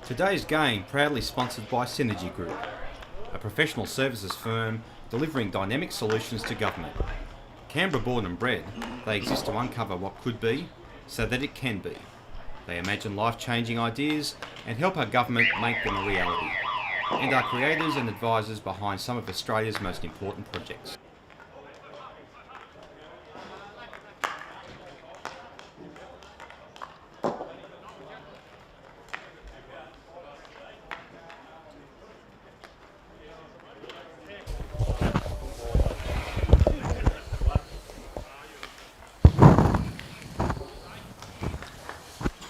Today's game proudly sponsored by Synergy Group, a professional services firm delivering dynamic solutions to government. Canberra born and bred, they exist to uncover what could be so that it can be. They imagine life-changing ideas and help our government make them a reality, and are creators and advisors behind some of Australia's most important projects.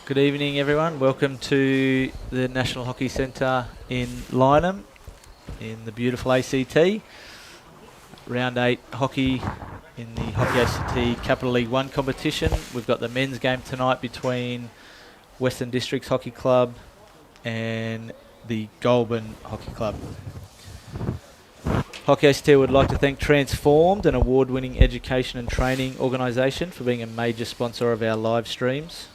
Good evening, everyone. Welcome to the National Hockey Centre in Lyneham in the beautiful ACT. Round 8 hockey in the Hockey ACT Capital League 1 competition. We've got the men's game tonight between Western Districts Hockey Club and the Goulburn Hockey Club. Hockey ACT would like to thank Transformed, an award-winning education and training organisation, for being a major sponsor of our live streams.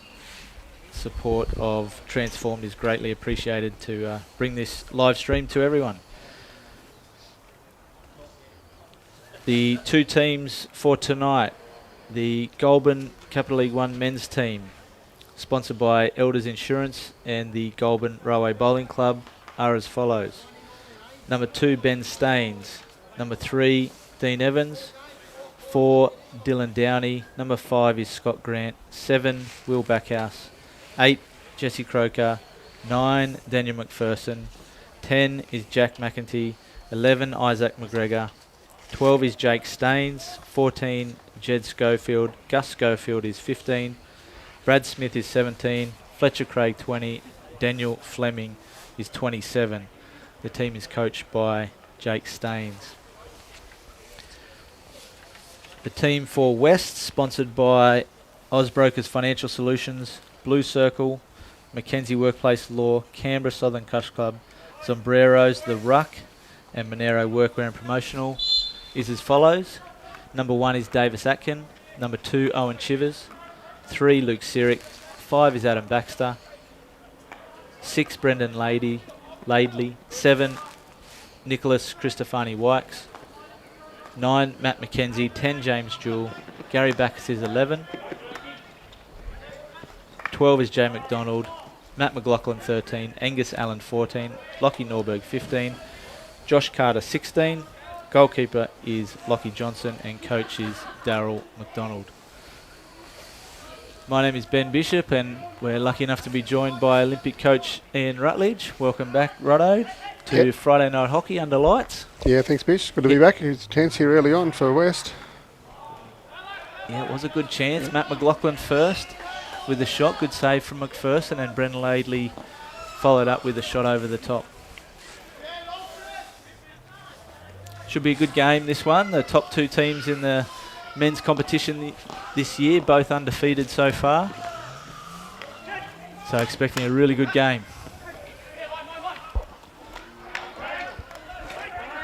Support of Transformed is greatly appreciated to bring this live stream to everyone. The two teams for tonight, the Goulburn Capital League 1 men's team, sponsored by Elders Insurance and the Goulburn Railway Bowling Club, are as follows. Number 2, Ben Staines. Number 3, Dean Evans. 4, Dylan Downey. Number 5 is Scott Grant. 7, Will Backhouse. 8, Jesse Croker. 9, Daniel McPherson. 10 is Jack McEntee. 11, Isaac McGregor. 12 is Jake Staines. 14, Jed Schofield. Gus Schofield is 15. Brad Smith is 17. Fletcher Craig 20. Daniel Fleming is 27. The team is coached by Jake Staines. The team for West, sponsored by Ausbrokers Financial Solutions, Blue Circle, Mackenzie Workplace Law, Canberra Southern Cush Club, Sombreros, The Ruck, and Monero Workwear and Promotional, is as follows. Number 1 is Davis Atkin. Number 2, Owen Chivers. 3, Luke Sirik. 5 is Adam Baxter. 6, Brendan Laidley. 7, Nicholas Christofani Wykes. 9, Matt McKenzie. 10, James Jewell. Gary Backus is 11. 12 is Jay McDonald, Matt McLaughlin 13, Angus Allen 14, Lockie Norberg 15, Josh Carter 16, goalkeeper is Lockie Johnson, and coach is Darryl McDonald. My name is Ben Bishop, and we're lucky enough to be joined by Olympic coach Ian Rutledge. Welcome back, Rutto, to Friday Night Hockey under lights. Yeah, thanks, Bish. Good to be back. It's a chance here early on for West. Yeah, it was a good chance. Yeah. Matt McLaughlin first with a shot. Good save from McPherson, and Brendan Laidley followed up with a shot over the top. Should be a good game, this one. The top two teams in the men's competition this year, both undefeated so far. So expecting a really good game.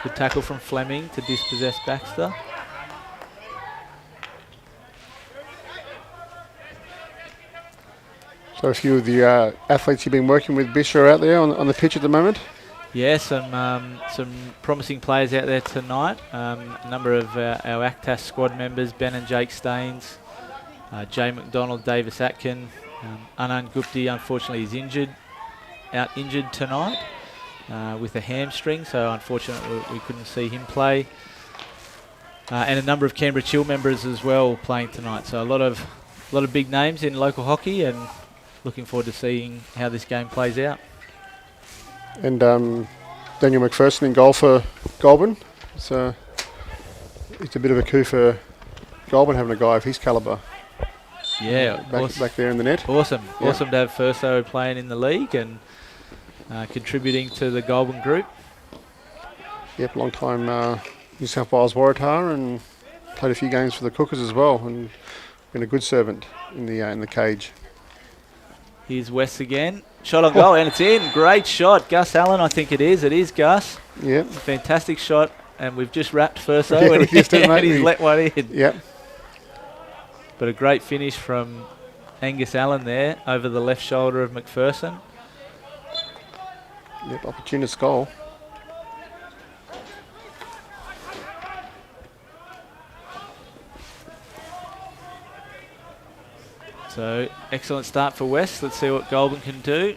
Good tackle from Fleming to dispossess Baxter. So a few of the athletes you've been working with, Bish, are out there on the pitch at the moment? Yeah, some promising players out there tonight. A number of our ACTAS squad members, Ben and Jake Staines, Jay McDonald, Davis Atkin. Anand Gupti, unfortunately, is out injured tonight with a hamstring, so unfortunately we couldn't see him play. And a number of Canberra Chill members as well playing tonight. So a lot of big names in local hockey, and looking forward to seeing how this game plays out. And Daniel McPherson in goal for Goulburn. So it's a bit of a coup for Goulburn having a guy of his calibre. Yeah, back there in the net. Awesome to have Furso playing in the league and contributing to the Goulburn group. Yep, long time New South Wales Waratah, and played a few games for the Cookers as well, and been a good servant in the cage. Here's West again. Shot on goal, and it's in. Great shot. Gus Allen, I think it is. It is Gus. Yep. Fantastic shot. And we've just wrapped Furso and he's let one in. Yep. But a great finish from Angus Allen there over the left shoulder of McPherson. Yep, opportunist goal. So, excellent start for West. Let's see what Goulburn can do.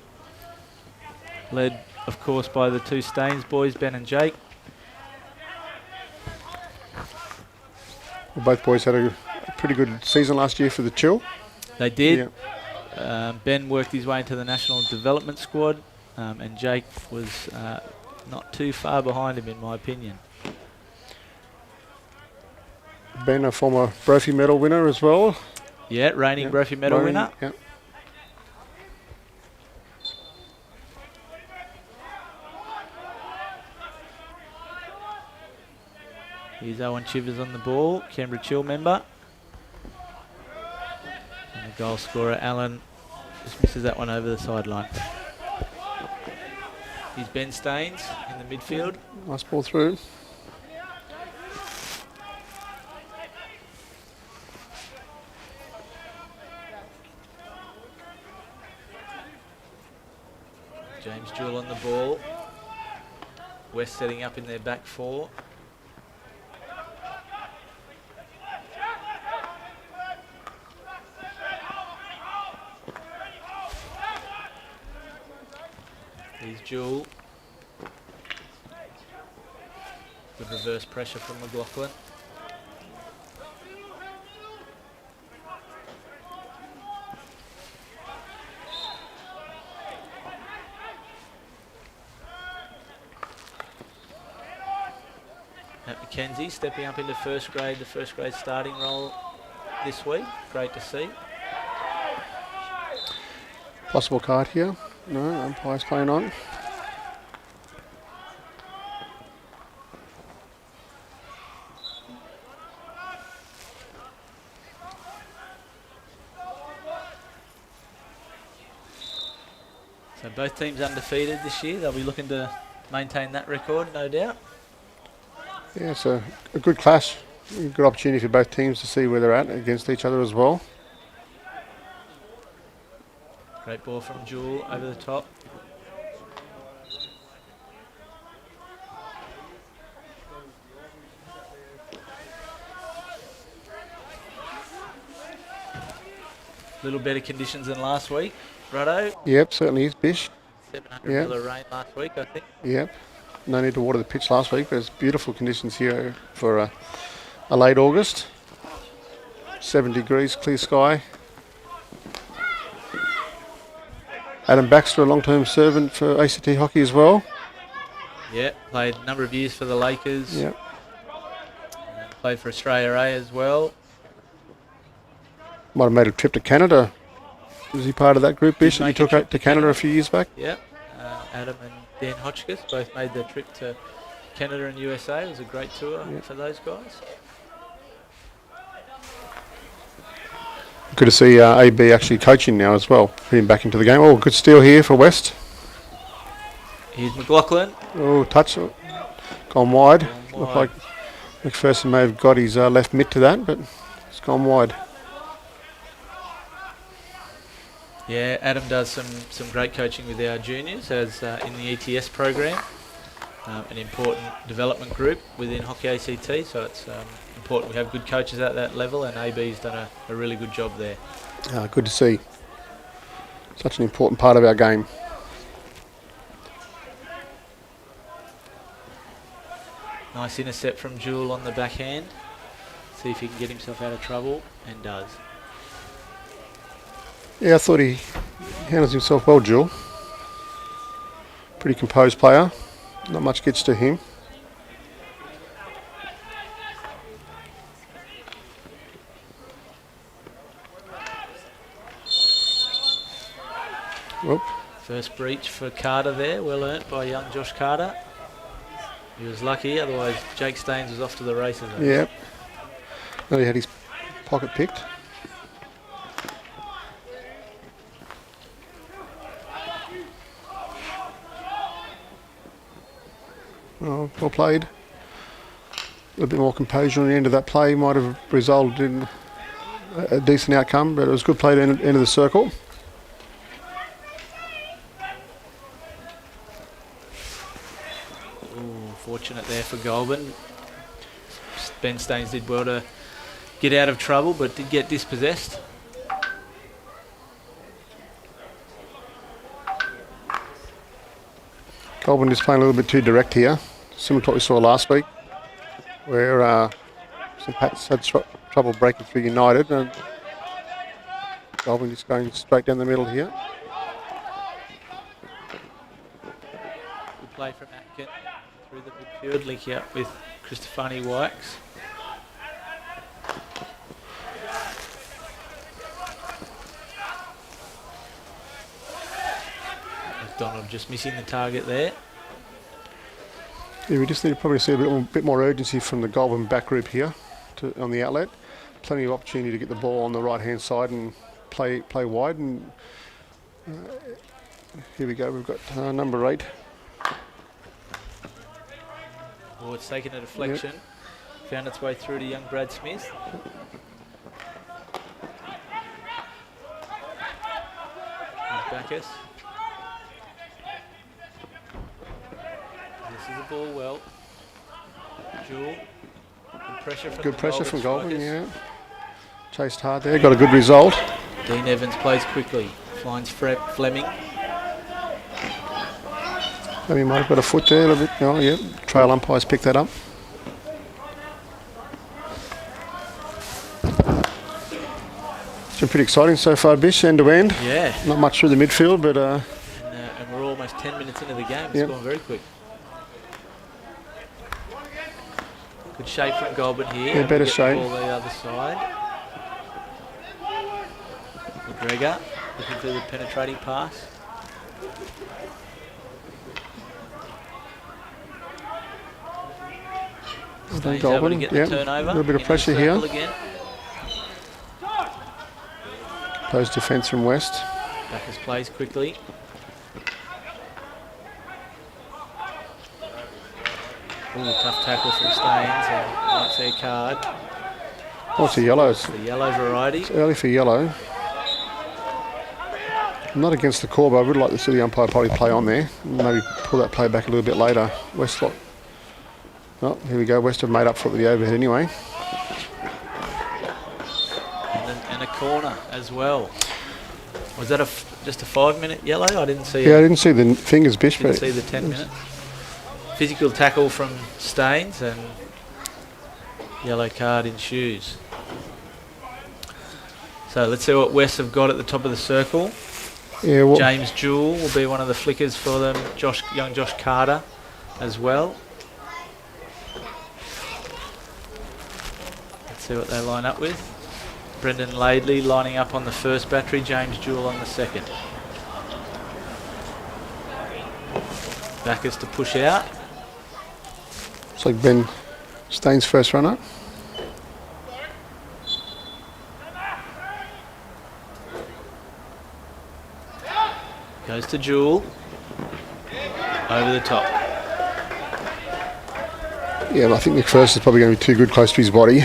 Led, of course, by the two Staines boys, Ben and Jake. Well, both boys had a pretty good season last year for the Chill. They did. Yep. Ben worked his way into the national development squad, and Jake was not too far behind him, in my opinion. Ben, a former Brophy medal winner as well. Yeah, reigning Yep. Brophy medal Reigning, winner. Yep. Here's Owen Chivers on the ball, Canberra Chill member. And the goal scorer, Allen, just misses that one over the sideline. Here's Ben Staines in the midfield. Nice ball through. James Jewell on the ball. West setting up in their back four. Here's Jewell. Good reverse pressure from McLaughlin. Matt McKenzie stepping up into first grade, the first grade starting role this week. Great to see. Possible card here. No, umpire's playing on. So both teams undefeated this year. They'll be looking to maintain that record, no doubt. Yeah, it's a good clash. A good opportunity for both teams to see where they're at against each other as well. Great ball from Jewell over the top. Little better conditions than last week. Ruddo, Yep, certainly is, Bish. 700 Yep. mil of rain last week, I think. Yep. No need to water the pitch last week, but it's beautiful conditions here for a late August. 7 degrees, clear sky. Adam Baxter, a long-term servant for ACT hockey as well. Yeah, played a number of years for the Lakers. Yep. Played for Australia A as well. Might have made a trip to Canada. Was he part of that group, Bish, that you make a took trip out to to Canada Canada. a few years back? Yeah, Adam and Dan Hotchkiss both made the trip to Canada and USA. It was a great tour for those guys. Good to see AB actually coaching now as well, putting him back into the game. Oh, good steal here for West. Here's McLaughlin. Oh, touch. Gone wide. Gone Looked wide. like McPherson may have got his left mitt to that, but it's gone wide. Yeah, Adam does some great coaching with our juniors as in the ETS program, an important development group within Hockey ACT, so it's important we have good coaches at that level, and AB's done a really good job there. Good to see. Such an important part of our game. Nice intercept from Jewell on the backhand. See if he can get himself out of trouble, and does. Yeah, I thought he handles himself well, Jewel. Pretty composed player. Not much gets to him. Whoop. First breach for Carter there, well earned by young Josh Carter. He was lucky, otherwise Jake Staines was off to the races. Yep. Well, he had his pocket picked. Oh, well played. A little bit more composure on the end of that play might have resulted in a decent outcome, but it was good play to end of the circle. there for Goulburn. Ben Staines did well to get out of trouble, but did get dispossessed. Goulburn is playing a little bit too direct here, similar to what we saw last week, where St Pat's had trouble breaking through United, and Goulburn just going straight down the middle here. Good play from Atkin through the midfield, linking up with Christofani Wykes. McDonald just missing the target there. Yeah, we just need to probably see a bit more urgency from the Goulburn back group here on the outlet. Plenty of opportunity to get the ball on the right hand side and play wide. And here we go. We've got number 8. Oh, it's taken a deflection. Yep. Found its way through to young Brad Smith. Here's Bacchus. This is a ball well. Jewel. Good pressure from Goulburn, yeah. Chased hard there, got a good result. Dean Evans plays quickly. Finds Fleming. Fleming might have got a foot there a little bit. Oh, yeah. Trail umpires picked that up. It's been pretty exciting so far, Bish, end to end. Yeah. Not much through the midfield, but... and we're almost 10 minutes into the game. It's gone very quick. Good shape from Goulburn here. Yeah, better shape. Ball the other side. McGregor looking for the penetrating pass. Staines able to get the turnover. A little bit of pressure here. Again. Close defence from West. Bacchus plays quickly. Ooh, tough tackle from Staines, and might see a card. Oh, it's a yellow. It's the yellow variety. It's early for yellow. I'm not against the call, but I would like to see the umpire probably play on there. Maybe pull that play back a little bit later. West, oh, here we go. West have made up for it with the overhead anyway. And a corner as well. Was that just a 5-minute yellow? I didn't see. Yeah, I didn't see the fingers, Bish. Didn't see the 10 minute. Physical tackle from Staines and yellow card ensues. So let's see what West have got at the top of the circle. Yeah, well, James Jewell will be one of the flickers for them. Young Josh Carter as well. Let's see what they line up with. Brendan Laidley lining up on the first battery. James Jewell on the second. Bacchus to push out. It's like Ben Staines' first runner. Goes to Jewell. Over the top. Yeah, I think McPherson is probably going to be too good close to his body.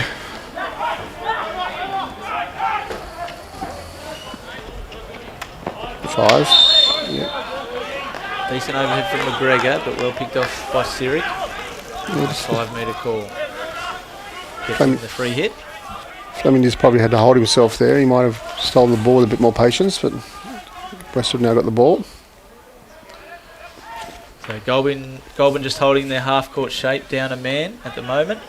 Five. Yeah. Decent overhead from McGregor, but well picked off by Sirik. Yeah, 5-metre call. Gets him the free hit. Fleming just probably had to hold himself there. He might have stolen the ball with a bit more patience, but West have now got the ball. So Goulburn just holding their half-court shape down a man at the moment.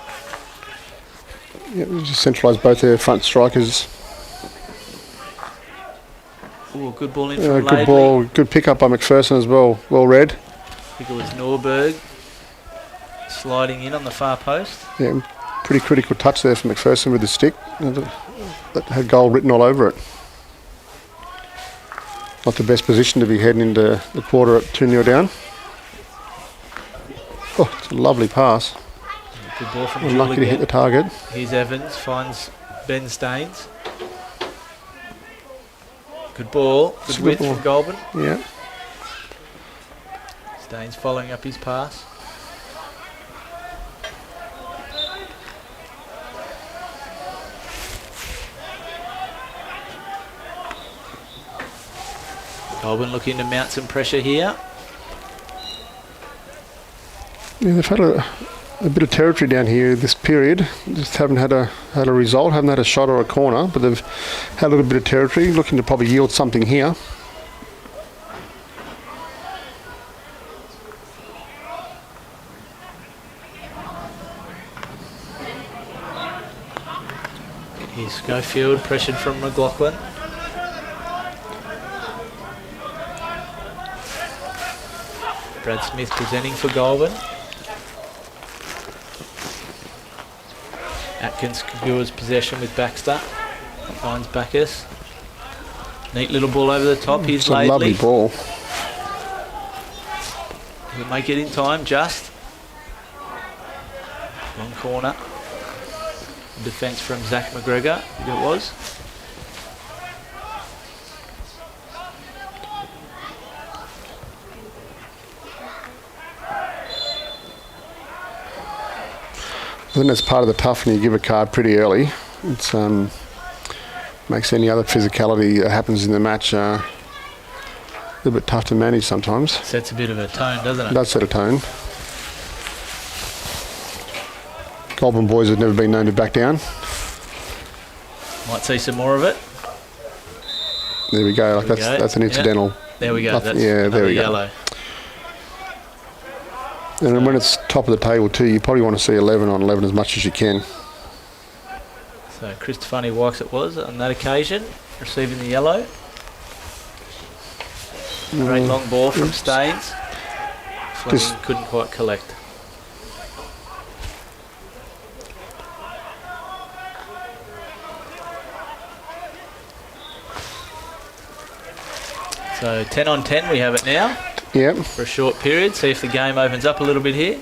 Yeah, just centralise both their front strikers. Ooh, good ball in from Good Laidley. ball, good pick-up by McPherson as well. Well read. I think it was Norberg sliding in on the far post. Yeah, pretty critical touch there from McPherson with the stick. That had goal written all over it. Not the best position to be heading into the quarter at 2-0 down. Oh, it's a lovely pass. Good ball from Unlucky to hit the target. Here's Evans, finds Ben Staines. Good ball, good width from Goulburn. Yeah. Staines following up his pass. Goulburn looking to mount some pressure here. Yeah, they've had a bit of territory down here this period. Just haven't had a result, haven't had a shot or a corner, but they've had a little bit of territory, looking to probably yield something here. Here's Schofield, pressured from McLaughlin. Brad Smith presenting for Goulburn. Atkins secures possession with Baxter. Finds Bacchus. Neat little ball over the top. Here's It's a Laidley. lovely ball. He'll make it in time, just. Long corner. Defence from Zach McGregor, I think it was. I think that's part of the tough when you give a card pretty early. It's makes any other physicality that happens in the match a little bit tough to manage sometimes. Sets a bit of a tone, doesn't It it? does set a tone. Goulburn boys have never been known to back down. Might see some more of it. There we go. Like There we go. that's an Yeah. incidental. There we go. Nothing- That's yeah, there another we go. yellow. And when it's top of the table too, you probably want to see 11 on 11 as much as you can. So Christofani Wykes it was on that occasion, receiving the yellow. Great long ball from Staines. Fleming Just- couldn't quite collect. So 10 on 10 we have it now Yep. for a short period. See if the game opens up a little bit here.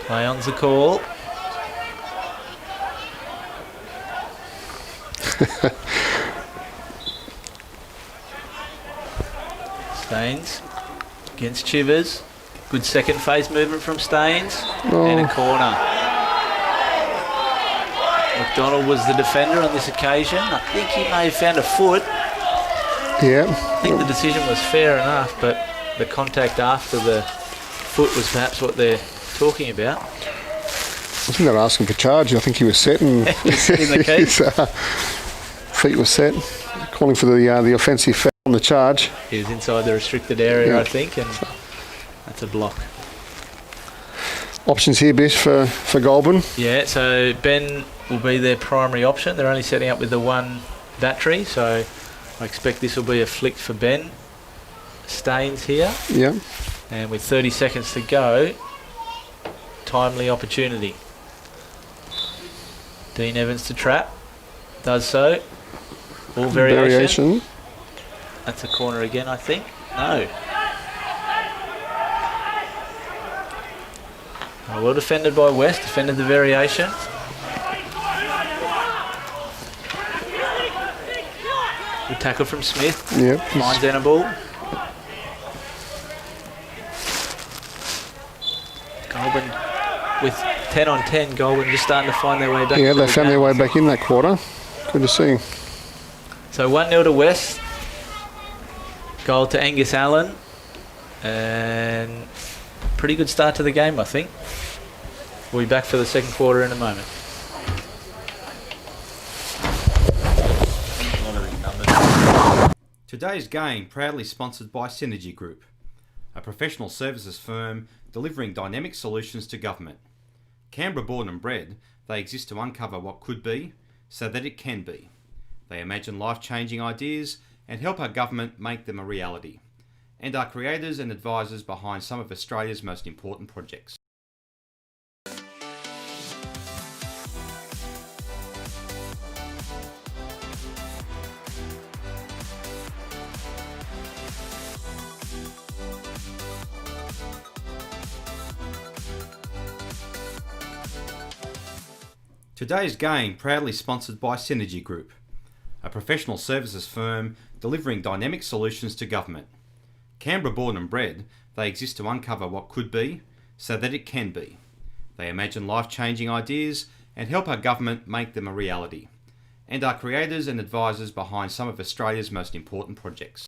Play on's the call. Staines against Chivers. Good second phase movement from Staines. And a corner. McDonald was the defender on this occasion. I think he may have found a foot. Yeah. I think the decision was fair enough, but the contact after the foot was perhaps what they're talking about. I think they were asking for charge. I think he was set and He was set in the key. his feet were set. Calling for the offensive foul on the charge. He was inside the restricted area, Yeah. I think, and that's a block. Options here, Bish, for Goulburn. Yeah, so Ben will be their primary option. They're only setting up with the one battery, so I expect this will be a flick for Ben. Staines here, Yeah. and with 30 seconds to go, timely opportunity. Dean Evans to trap, does so. All variation. That's a corner again, I think. No. Oh, well defended by West, defended the variation. Good tackle from Smith. Yep. Finds Annabelle. Goulburn with 10 on 10. Goulburn just starting to find their way back. Yeah, to they the found their game. way back in that quarter. Good to see. So 1-0 to West. Goal to Angus Allen. And pretty good start to the game, I think. We'll be back for the second quarter in a moment. Today's game proudly sponsored by Synergy Group, a professional services firm delivering dynamic solutions to government. Canberra born and bred, they exist to uncover what could be so that it can be. They imagine life-changing ideas and help our government make them a reality, and are creators and advisors behind some of Australia's most important projects. Today's game proudly sponsored by Synergy Group, a professional services firm delivering dynamic solutions to government. Canberra born and bred, they exist to uncover what could be so that it can be. They imagine life-changing ideas and help our government make them a reality, and are creators and advisors behind some of Australia's most important projects.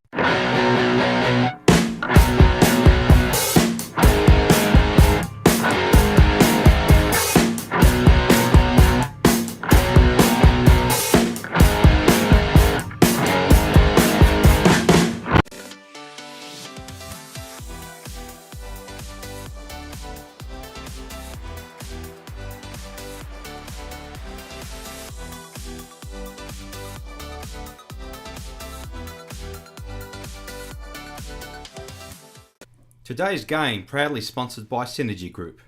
Today's game proudly sponsored by Synergy Group,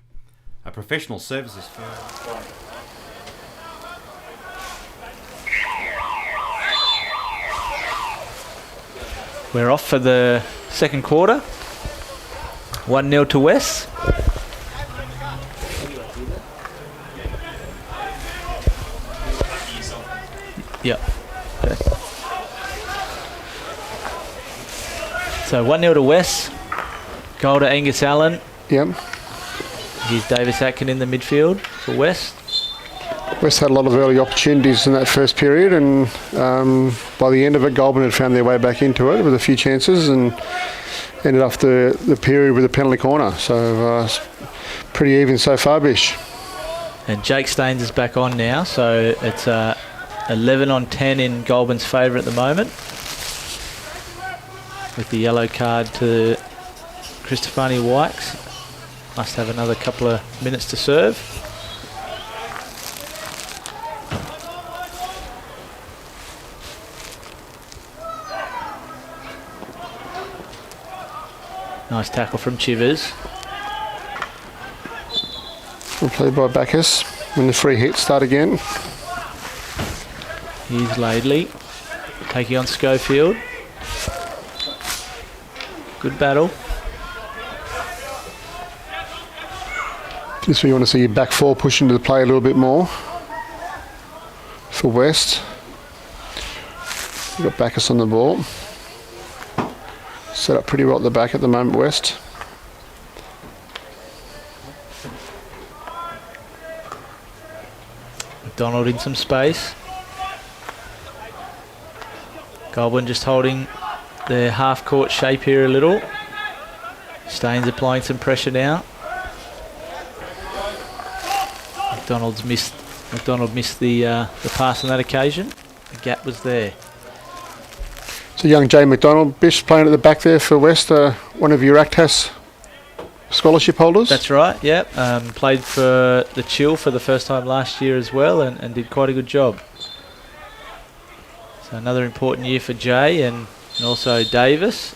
a professional services firm. We're off for the second quarter. 1-0 to West. Yep. Okay. So 1-0 to West. Goal to Angus Allen. Yep. Here's Davis Atkin in the midfield for West. West had a lot of early opportunities in that first period, and by the end of it, Goulburn had found their way back into it with a few chances and ended off the period with a penalty corner. So pretty even so far, Bish. And Jake Staines is back on now, so it's 11 on 10 in Goulburn's favour at the moment, with the yellow card to Christofani Wykes. Must have another couple of minutes to serve. Nice tackle from Chivers. Played by Bacchus. When the free hits start again. Here's Laidley taking on Schofield. Good battle. Just where you want to see your back four push into the play a little bit more for West. You've got Bacchus on the ball. Set up pretty well at the back at the moment, West. McDonald in some space. Goulburn just holding their half-court shape here a little. Staines applying some pressure now. McDonald missed the pass on that occasion. The gap was there. So young Jay McDonald, Bish playing at the back there for West, one of your ACTAS scholarship holders. That's right, yep. Played for the Chill for the first time last year as well, and did quite a good job. So another important year for Jay and also Davis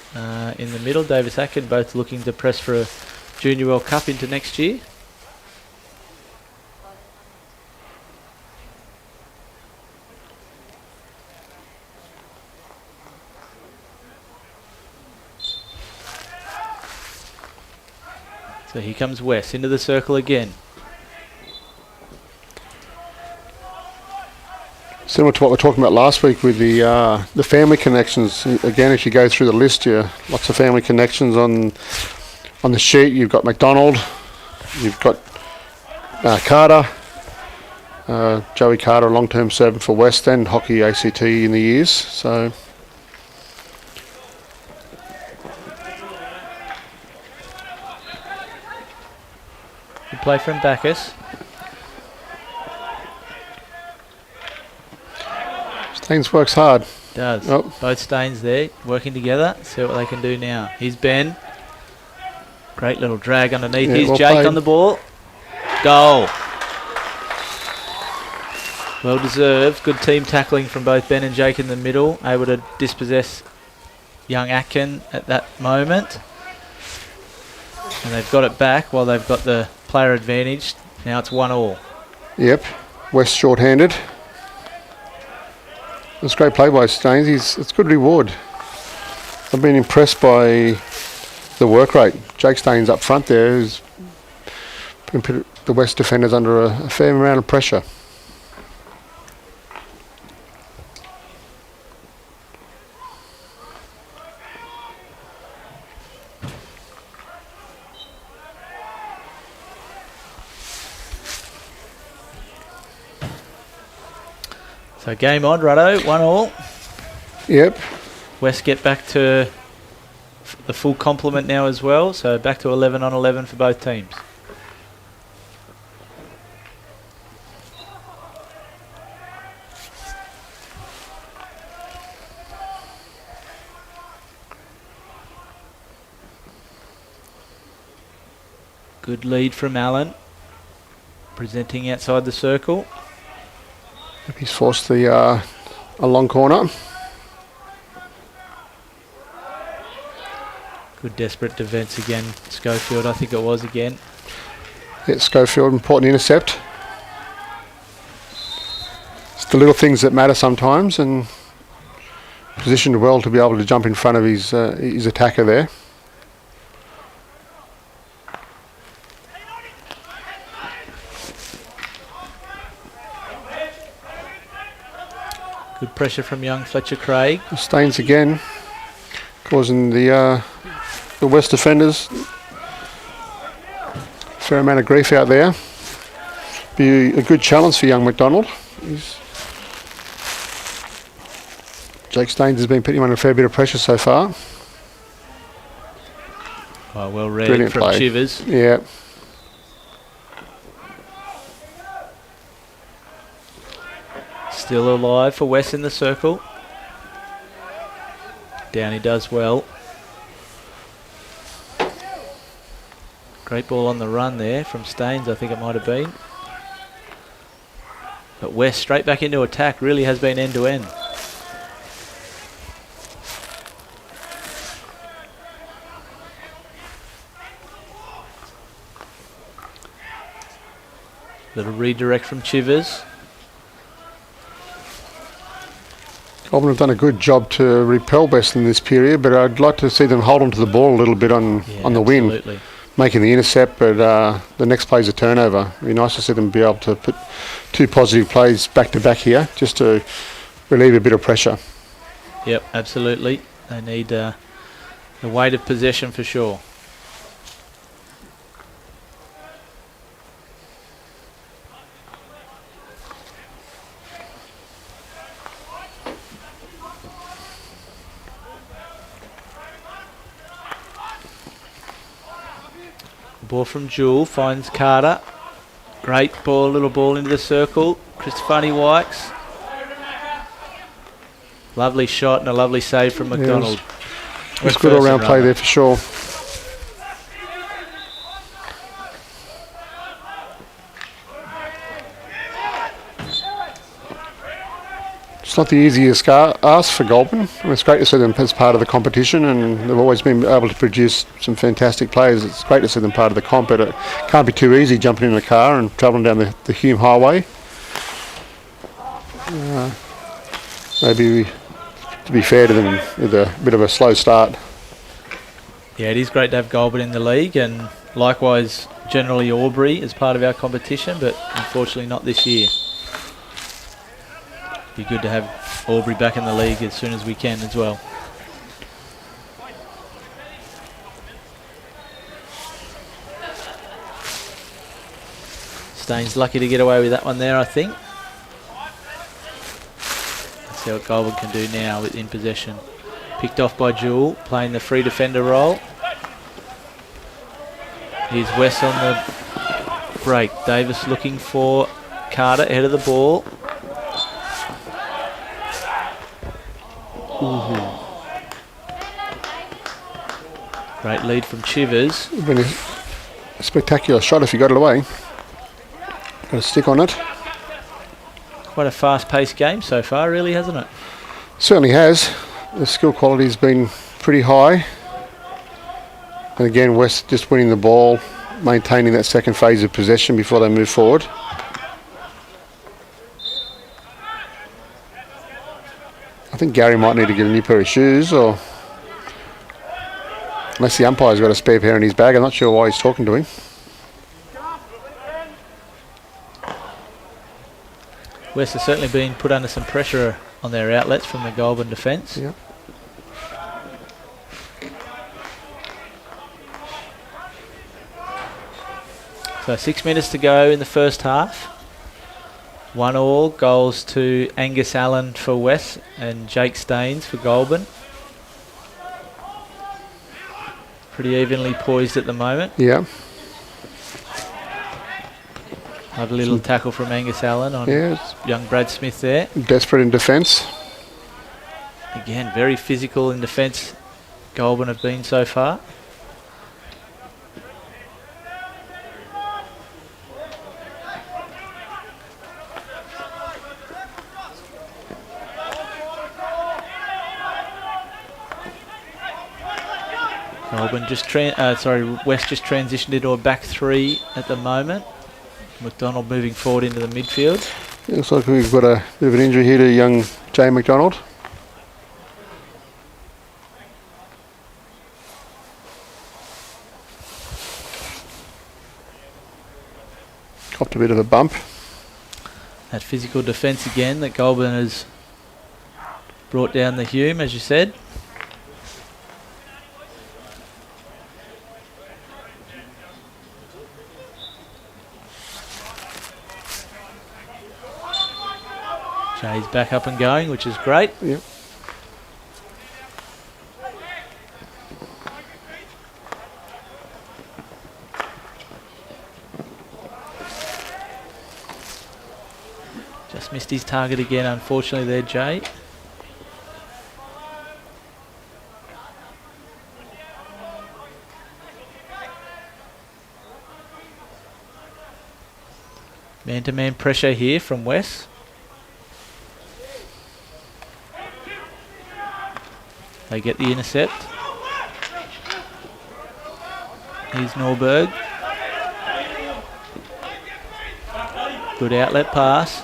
in the middle. Davis Atkin both looking to press for a Junior World Cup into next year. So here comes West into the circle again. Similar to what we were talking about last week with the family connections. Again, if you go through the list, lots of family connections on the sheet. You've got McDonald, you've got Carter, Joey Carter, a long-term servant for West and hockey ACT in the years. So. Good play from Bacchus. Staines works hard. Does. Oh. Both Staines there working together. See what they can do now. Here's Ben. Great little drag underneath. Yeah, Here's well Jake played. on the ball. Goal. Well deserved. Good team tackling from both Ben and Jake in the middle. Able to dispossess young Atkin at that moment. And they've got it back while they've got the player advantage. Now it's 1-1. Yep. West short-handed. It's a great play by Staines. It's good reward. I've been impressed by the work rate. Jake Staines up front there has put the West defenders under a fair amount of pressure. So game on, Ruddo, 1-1. Yep. West get back to the full complement now as well, so back to 11 on 11 for both teams. Good lead from Allen, presenting outside the circle. He's forced the a long corner. Good desperate defence again, Schofield, I think it was again. Yeah, Schofield, important intercept. It's the little things that matter sometimes, and positioned well to be able to jump in front of his attacker there. Good pressure from young Fletcher Craig. Staines again, causing the West defenders a fair amount of grief out there. Be a good challenge for young McDonald. Jake Staines has been putting him under a fair bit of pressure so far. Oh, well read. Brilliant from play. Chivers. Yeah. Still alive for West in the circle. Downey does well. Great ball on the run there from Staines, I think it might have been. But West straight back into attack, really has been end to end. Little redirect from Chivers. Goulburn have done a good job to repel West in this period, but I'd like to see them hold on to the ball a little bit on the wing, absolutely. making the intercept, but the next play's a turnover. It'd be nice to see them be able to put two positive plays back to back here, just to relieve a bit of pressure. Yep, absolutely. They need the weight of possession for sure. Ball from Jewell, finds Carter. Great ball, little ball into the circle. Christopher Wykes. Lovely shot and a lovely save from McDonald. It was good all-round play there for sure. It's not the easiest ask for Goulburn. I mean, it's great to see them as part of the competition, and they've always been able to produce some fantastic players. It's great to see them part of the comp, but it can't be too easy jumping in a car and travelling down the Hume Highway. Maybe to be fair to them, with a bit of a slow start. Yeah, it is great to have Goulburn in the league, and likewise generally Albury as part of our competition, but unfortunately not this year. Be good to have Albury back in the league as soon as we can as well. Staines lucky to get away with that one there, I think. Let's see what Goulburn can do now in possession. Picked off by Jewell, playing the free defender role. Here's West on the break. Davis looking for Carter ahead of the ball. Ooh. Great lead from Chivers. It's been a spectacular shot if you got it away. Got a stick on it. Quite a fast-paced game so far, really, hasn't it? Certainly has. The skill quality's been pretty high. And again, West just winning the ball, maintaining that second phase of possession before they move forward. I think Gary might need to get a new pair of shoes, or unless the umpire's got a spare pair in his bag. I'm not sure why he's talking to him. West has certainly been put under some pressure on their outlets from the Goulburn defence. Yeah. So 6 minutes to go in the first half. 1-1, goals to Angus Allen for West and Jake Staines for Goulburn. Pretty evenly poised at the moment. Yeah. Lovely little tackle from Angus Allen on young Brad Smith there. Desperate in defence. Again, very physical in defence, Goulburn have been so far. Goulburn just West just transitioned into a back three at the moment. McDonald moving forward into the midfield. It looks like we've got a bit of an injury here to young Jay McDonald. Copped a bit of a bump. That physical defence again that Goulburn has brought down the Hume, as you said. Jay's back up and going, which is great. Yep. Just missed his target again, unfortunately there, Jay. Man-to-man pressure here from West. They get the intercept. Here's Norberg. Good outlet pass.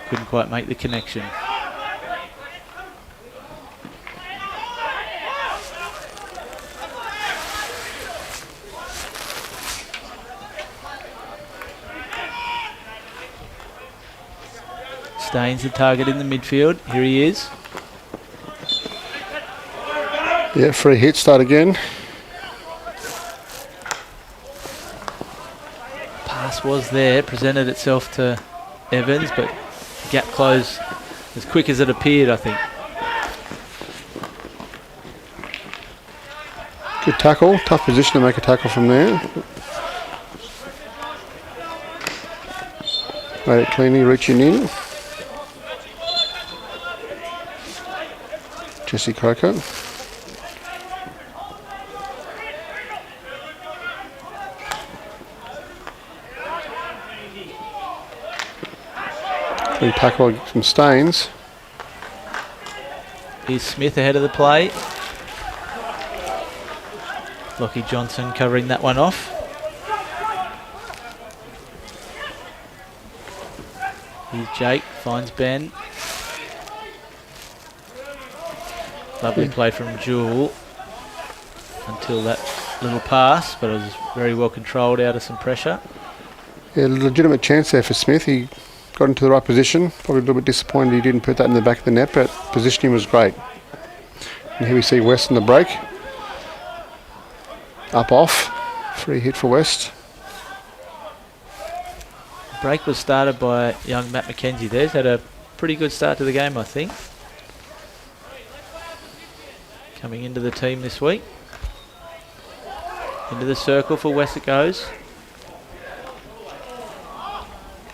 Couldn't quite make the connection. Staines the target in the midfield. Here he is. Yeah, free hit, start again. Pass was there, presented itself to Evans, but gap closed as quick as it appeared, I think. Good tackle, tough position to make a tackle from there. Made it cleanly, reaching in. Jesse Croker. Good tackle from Staines. Here's Smith ahead of the play. Lockie Johnson covering that one off. Here's Jake, finds Ben. Lovely play from Jewell until that little pass, but it was very well controlled out of some pressure. Yeah, legitimate chance there for Smith. He got into the right position. Probably a little bit disappointed he didn't put that in the back of the net, but positioning was great. And here we see West on the break. Up off. Free hit for West. Break was started by young Matt McKenzie there. He's had a pretty good start to the game, I think. Coming into the team this week. Into the circle for West it goes.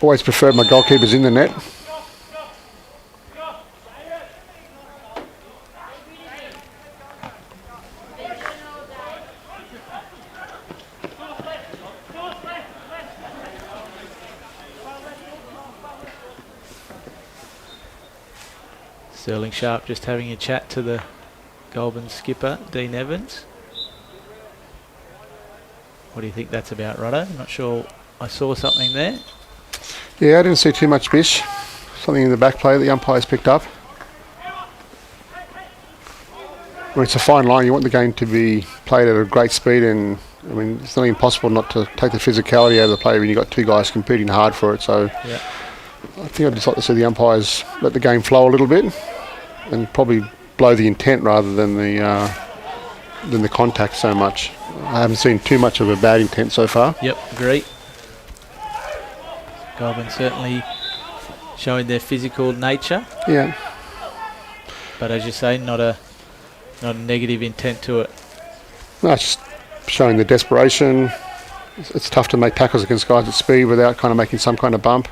Always preferred my goalkeepers in the net. Sterling Sharp just having a chat to the Goulburn skipper, Dean Evans. What do you think that's about, Roddo? I'm not sure. I saw something there. Yeah, I didn't see too much bish. Something in the back play that the umpires picked up. Well, it's a fine line. You want the game to be played at a great speed, and I mean, it's not impossible not to take the physicality out of the play when you've got two guys competing hard for it. So yeah. I think I'd just like to see the umpires let the game flow a little bit and probably blow the intent rather than the contact so much. I haven't seen too much of a bad intent so far. Yep, agree. Goulburn certainly showing their physical nature, Yeah. but as you say, not a negative intent to it. No, it's just showing the desperation. It's tough to make tackles against guys at speed without kind of making some kind of bump.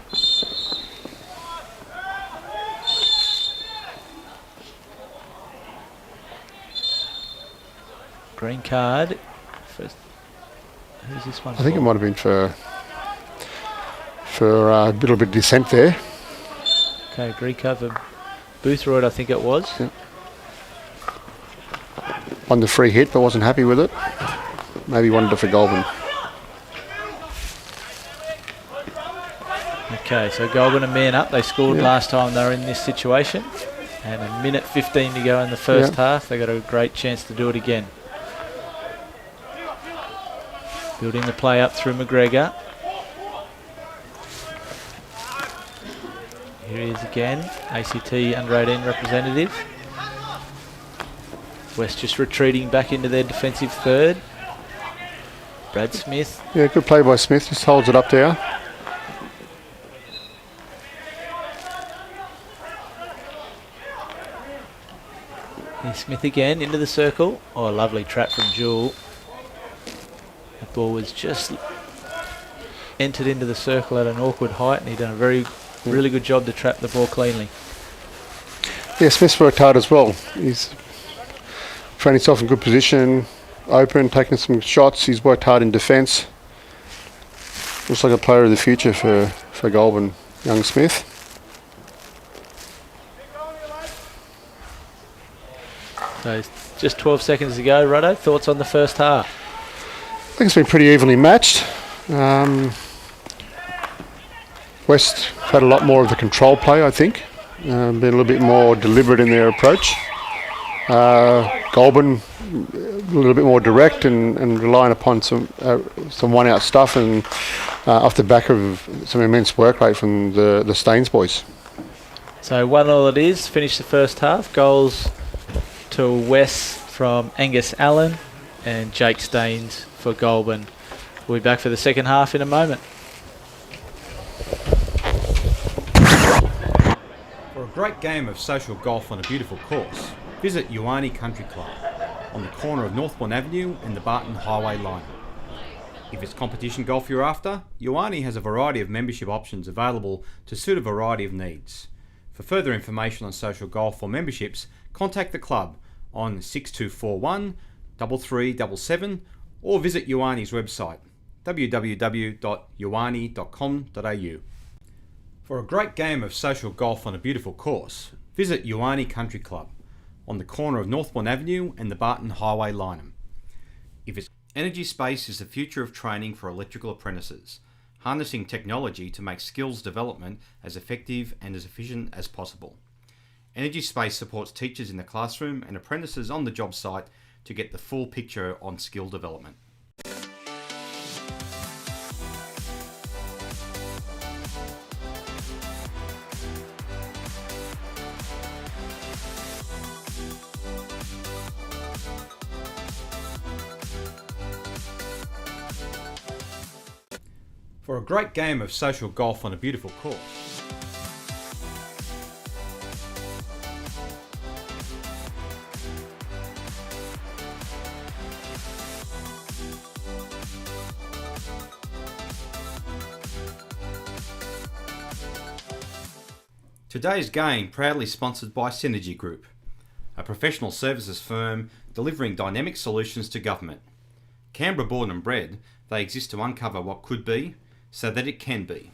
Green card. First, who's this one? I think it might have been for a little bit of dissent there. Okay, green card for Boothroyd, I think it was. Yeah. On the free hit, but wasn't happy with it. Maybe wanted it for Goulburn. Okay, so Goulburn a man up. They scored last time they were in this situation. And a minute 15 to go in the first half. They got a great chance to do it again. Building the play up through McGregor. Here he is again, ACT under-18 representative. West just retreating back into their defensive third. Brad Smith. Yeah, good play by Smith. Just holds it up there. Here's Smith again into the circle. Oh, a lovely trap from Jewell. The ball was just entered into the circle at an awkward height, and he done a really good job to trap the ball cleanly. Yeah, Smith's worked hard as well. He's found himself in good position, open, taking some shots. He's worked hard in defence. Looks like a player of the future for Goulburn, young Smith. So just 12 seconds to go, Ruddo. Thoughts on the first half? I think it's been pretty evenly matched. West had a lot more of the control play, I think. Been a little bit more deliberate in their approach. Goulburn a little bit more direct and relying upon some one-out stuff and off the back of some immense work rate from the Staines boys. So 1-1 it is. Finished the first half. Goals to West from Angus Allen and Jake Staines for Goulburn. We'll be back for the second half in a moment. For a great game of social golf on a beautiful course, visit wonqy Country Club on the corner of Northbourne Avenue and the Barton Highway line. If it's competition golf you're after, wonqy has a variety of membership options available to suit a variety of needs. For further information on social golf or memberships, contact the club on 6241 3377 or visit wonqy's website www.wonqy.com.au. For a great game of social golf on a beautiful course, visit wonqy Country Club on the corner of Northbourne Avenue and the Barton Highway line. Energy Space is the future of training for electrical apprentices, harnessing technology to make skills development as effective and as efficient as possible. Energy Space supports teachers in the classroom and apprentices on the job site to get the full picture on skill development. For a great game of social golf on a beautiful course. Today's game proudly sponsored by Synergy Group, a professional services firm delivering dynamic solutions to government. Canberra born and bred, they exist to uncover what could be so that it can be.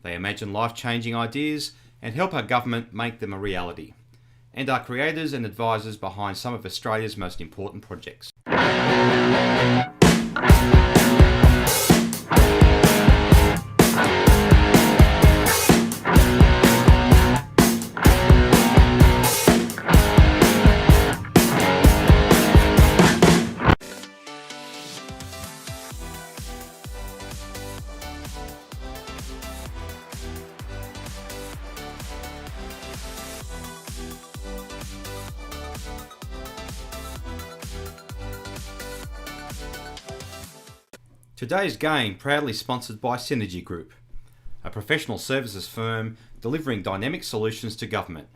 They imagine life-changing ideas and help our government make them a reality, and are creators and advisors behind some of Australia's most important projects. Today's game proudly sponsored by Synergy Group, a professional services firm delivering dynamic solutions to government.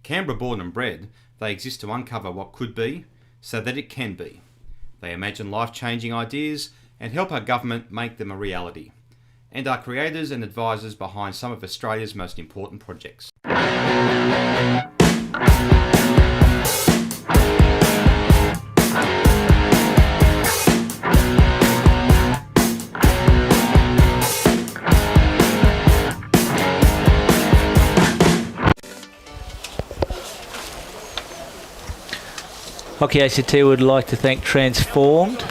Canberra born and bred, they exist to uncover what could be so that it can be. They imagine life-changing ideas and help our government make them a reality, and are creators and advisors behind some of Australia's most important projects. Hockey ACT would like to thank Transformed,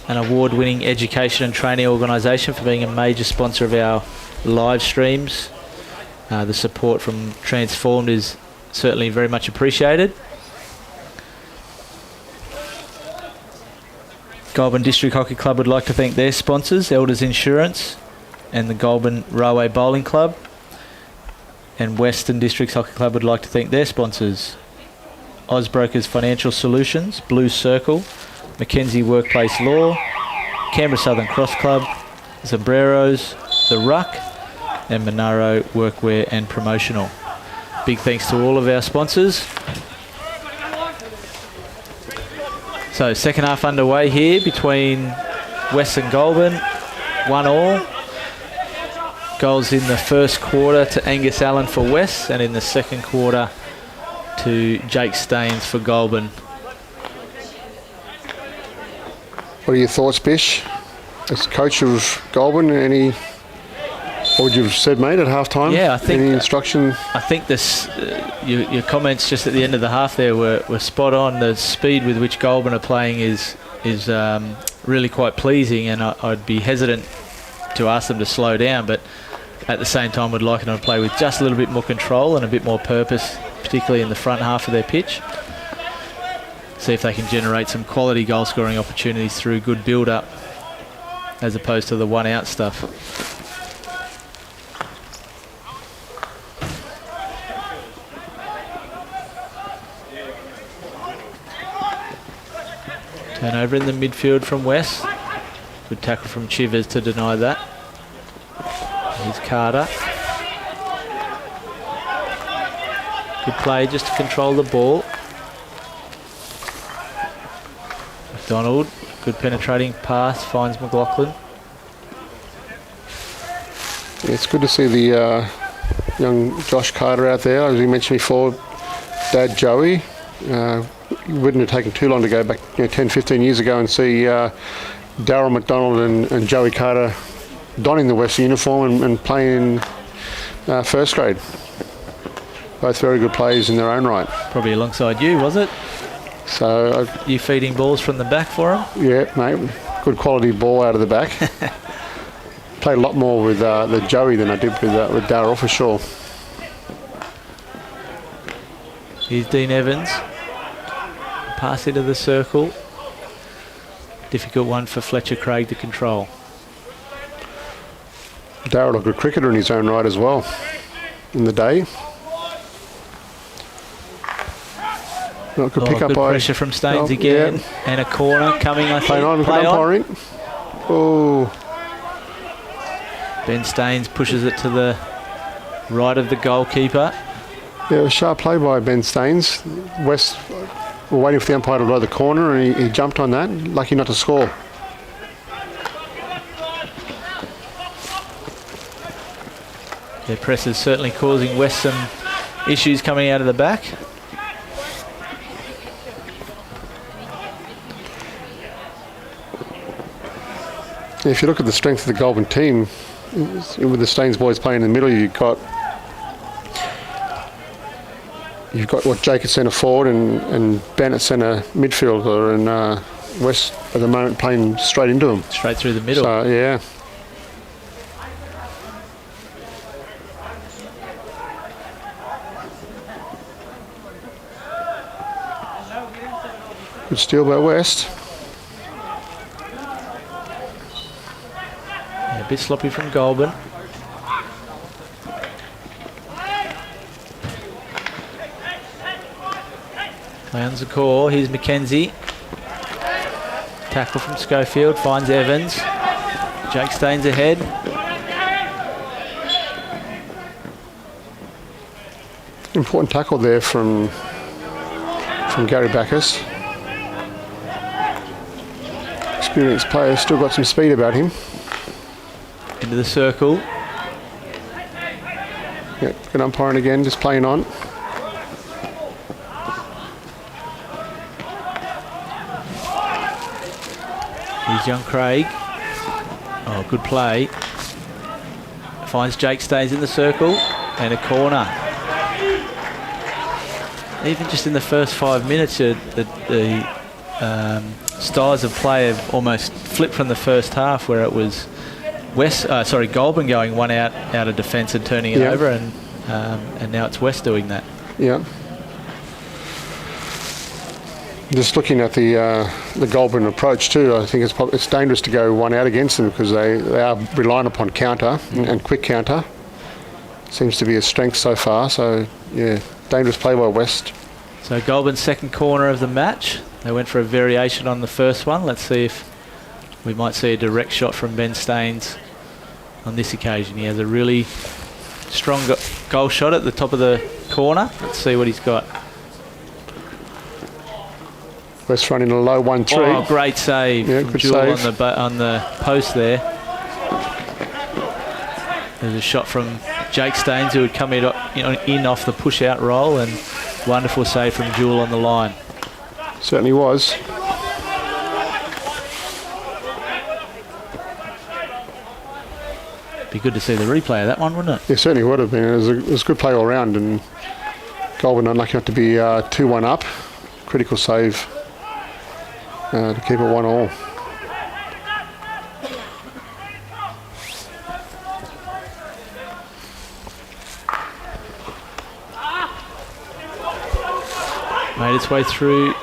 an award-winning education and training organisation, for being a major sponsor of our live streams. The support from Transformed is certainly very much appreciated. Goulburn District Hockey Club would like to thank their sponsors, Elders Insurance and the Goulburn Railway Bowling Club. And Western Districts Hockey Club would like to thank their sponsors, Ausbrokers Financial Solutions, Blue Circle, Mackenzie Workplace Law, Canberra Southern Cross Club, Sombreros, The Ruck, and Monaro Workwear and Promotional. Big thanks to all of our sponsors. So second half underway here between West and Goulburn, 1-1. Goals in the first quarter to Angus Allen for West, and in the second quarter to Jake Staines for Goulburn. What are your thoughts, Bish? As coach of Goulburn, what would you have said, mate, at half time? Yeah, I think any instruction? I think this your comments just at the end of the half there were spot on. The speed with which Goulburn are playing is really quite pleasing, and I'd be hesitant to ask them to slow down, but at the same time would like them to play with just a little bit more control and a bit more purpose, particularly in the front half of their pitch. See if they can generate some quality goal scoring opportunities through good build up as opposed to the one out stuff. Turnover in the midfield from West. Good tackle from Chivers to deny that. Here's Carter. Good play just to control the ball. McDonald, good penetrating pass, finds McLaughlin. Yeah, it's good to see the young Josh Carter out there. As we mentioned before, Dad Joey. It wouldn't have taken too long to go back 10, 15 years ago and see Darryl McDonald and Joey Carter donning the West uniform and playing in first grade. Both very good players in their own right. Probably alongside you, was it? So you feeding balls from the back for him? Yeah, mate. Good quality ball out of the back. Played a lot more with the Joey than I did with Darryl, for sure. Here's Dean Evans. Pass into the circle. Difficult one for Fletcher Craig to control. Darryl, a good cricketer in his own right as well in the day. Good pick up good by pressure from Staines again, yeah. And a corner coming, I think. Play on. Oh. Ben Staines pushes it to the right of the goalkeeper. Yeah, it was a sharp play by Ben Staines. West were waiting for the umpire to blow the corner, and he jumped on that. Lucky not to score. Their press is certainly causing West some issues coming out of the back. If you look at the strength of the Goulburn team, with the Staines boys playing in the middle, you've got what Jake at centre forward and Ben at centre midfielder, and West at the moment playing straight into them. Straight through the middle. So, yeah. Good steal by West. A bit sloppy from Goulburn. Rounds the core. Here's Mackenzie. Tackle from Schofield. Finds Evans. Jake Staines ahead. Important tackle there from Gary Backus. Experienced player, still got some speed about him. Into the circle. Yeah, good umpiring again, just playing on. Here's young Craig. Oh, good play. Finds Jake, stays in the circle, and a corner. Even just in the first 5 minutes, the styles of play have almost flipped from the first half, where it was Goulburn going one out of defence and turning it over, and now it's West doing that. Yeah. Just looking at the Goulburn approach too, I think it's dangerous to go one out against them because they are relying upon counter and quick counter. Seems to be a strength so far. So yeah, dangerous play by West. So Goulburn's second corner of the match. They went for a variation on the first one. Let's see if we might see a direct shot from Ben Staines on this occasion. He has a really strong goal shot at the top of the corner. Let's see what he's got. West running a low 1-3. Oh, great save from Jewel save on the post there. There's a shot from Jake Staines, who had come in off the push-out roll, and wonderful save from Jewel on the line. Certainly was. Be good to see the replay of that one, wouldn't it? Yeah, certainly would have been. It was a good play all round, and Goulburn unlucky enough to be 2-1 up. Critical save to keep it 1-1. Made its way through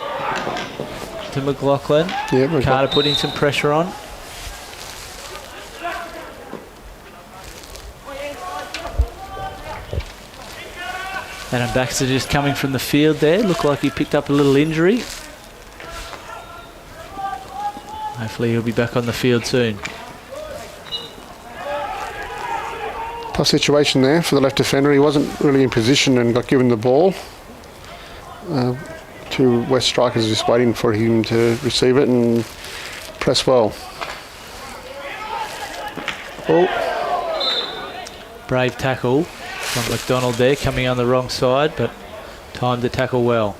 to McLaughlin. Yeah, Carter putting some pressure on. Adam Baxter just coming from the field there. Looked like he picked up a little injury. Hopefully he'll be back on the field soon. Tough situation there for the left defender. He wasn't really in position and got given the ball. Two West strikers just waiting for him to receive it and press well. Oh. Brave tackle from McDonald there, coming on the wrong side, but timed the tackle well.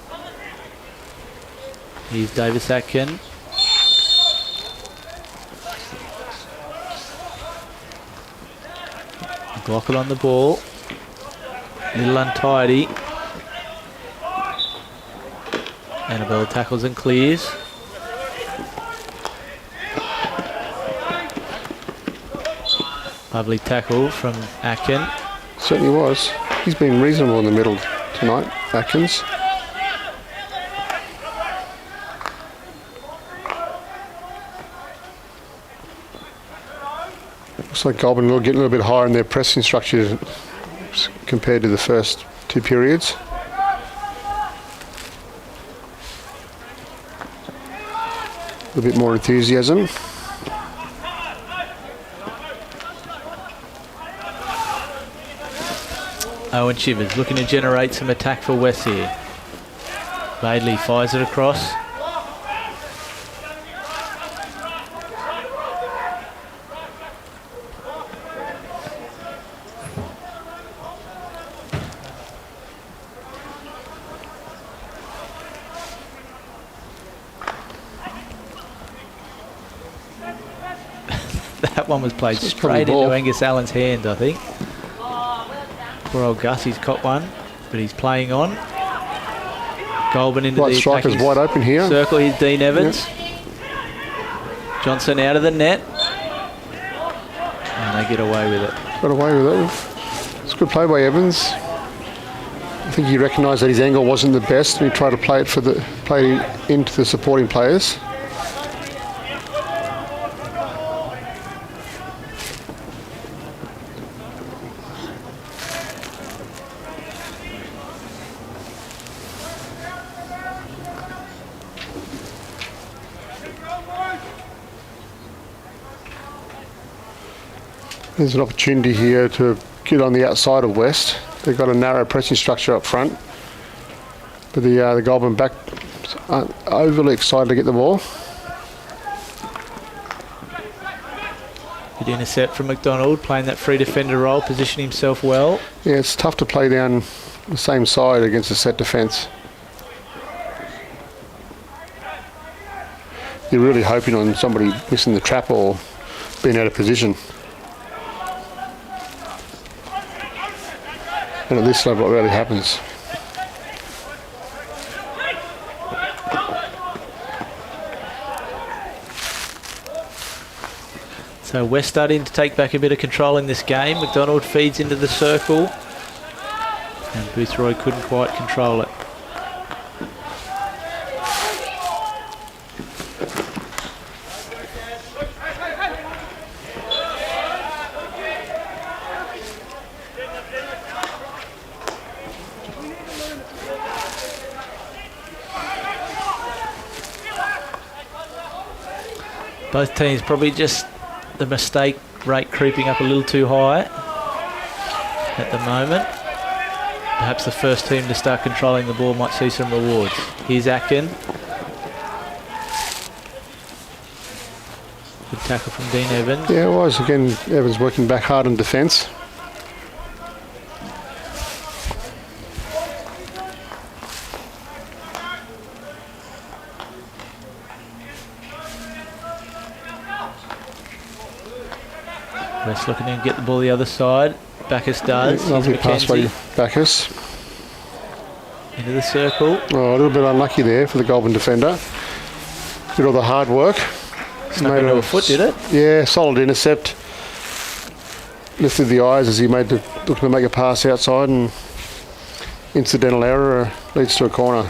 Here's Davis Atkin. McLaughlin on the ball. Little untidy. Annabella tackles and clears. Lovely tackle from Atkin. Certainly was. He's been reasonable in the middle tonight, Atkins. Looks like Goulburn will get a little bit higher in their pressing structure compared to the first two periods. A bit more enthusiasm. Owen Chivers looking to generate some attack for West here. Madeley fires it across. That one was played straight into Angus Allen's hand, I think. Poor old Gus, he's caught one, but he's playing on. Goulburn into the striker's wide open here. Circle, here's Dean Evans. Yep. Johnson out of the net. And they get away with it. Got away with it. It's a good play by Evans. I think he recognised that his angle wasn't the best and he tried to play it into the supporting players. There's an opportunity here to get on the outside of West. they've got a narrow pressing structure up front. But the Goulburn back aren't overly excited to get the ball. Good intercept from McDonald, playing that free defender role, positioning himself well. Yeah, it's tough to play down the same side against a set defence. You're really hoping on somebody missing the trap or being out of position. And at this level, it rarely happens. So West starting to take back a bit of control in this game. McDonald feeds into the circle, and Boothroyd couldn't quite control it. Both teams probably just the mistake rate creeping up a little too high at the moment. Perhaps the first team to start controlling the ball might see some rewards. Here's Atkin. Good tackle from Dean Evans. Yeah, it was. Again, Evans working back hard in defence. West looking to get the ball the other side. Bacchus does. Yeah, lovely pass by Bacchus. Into the circle. Oh, a little bit unlucky there for the Goulburn defender. Did all the hard work. Snuck into a foot, did it? Yeah, solid intercept. Lifted the eyes as he looking to make a pass outside, and incidental error leads to a corner.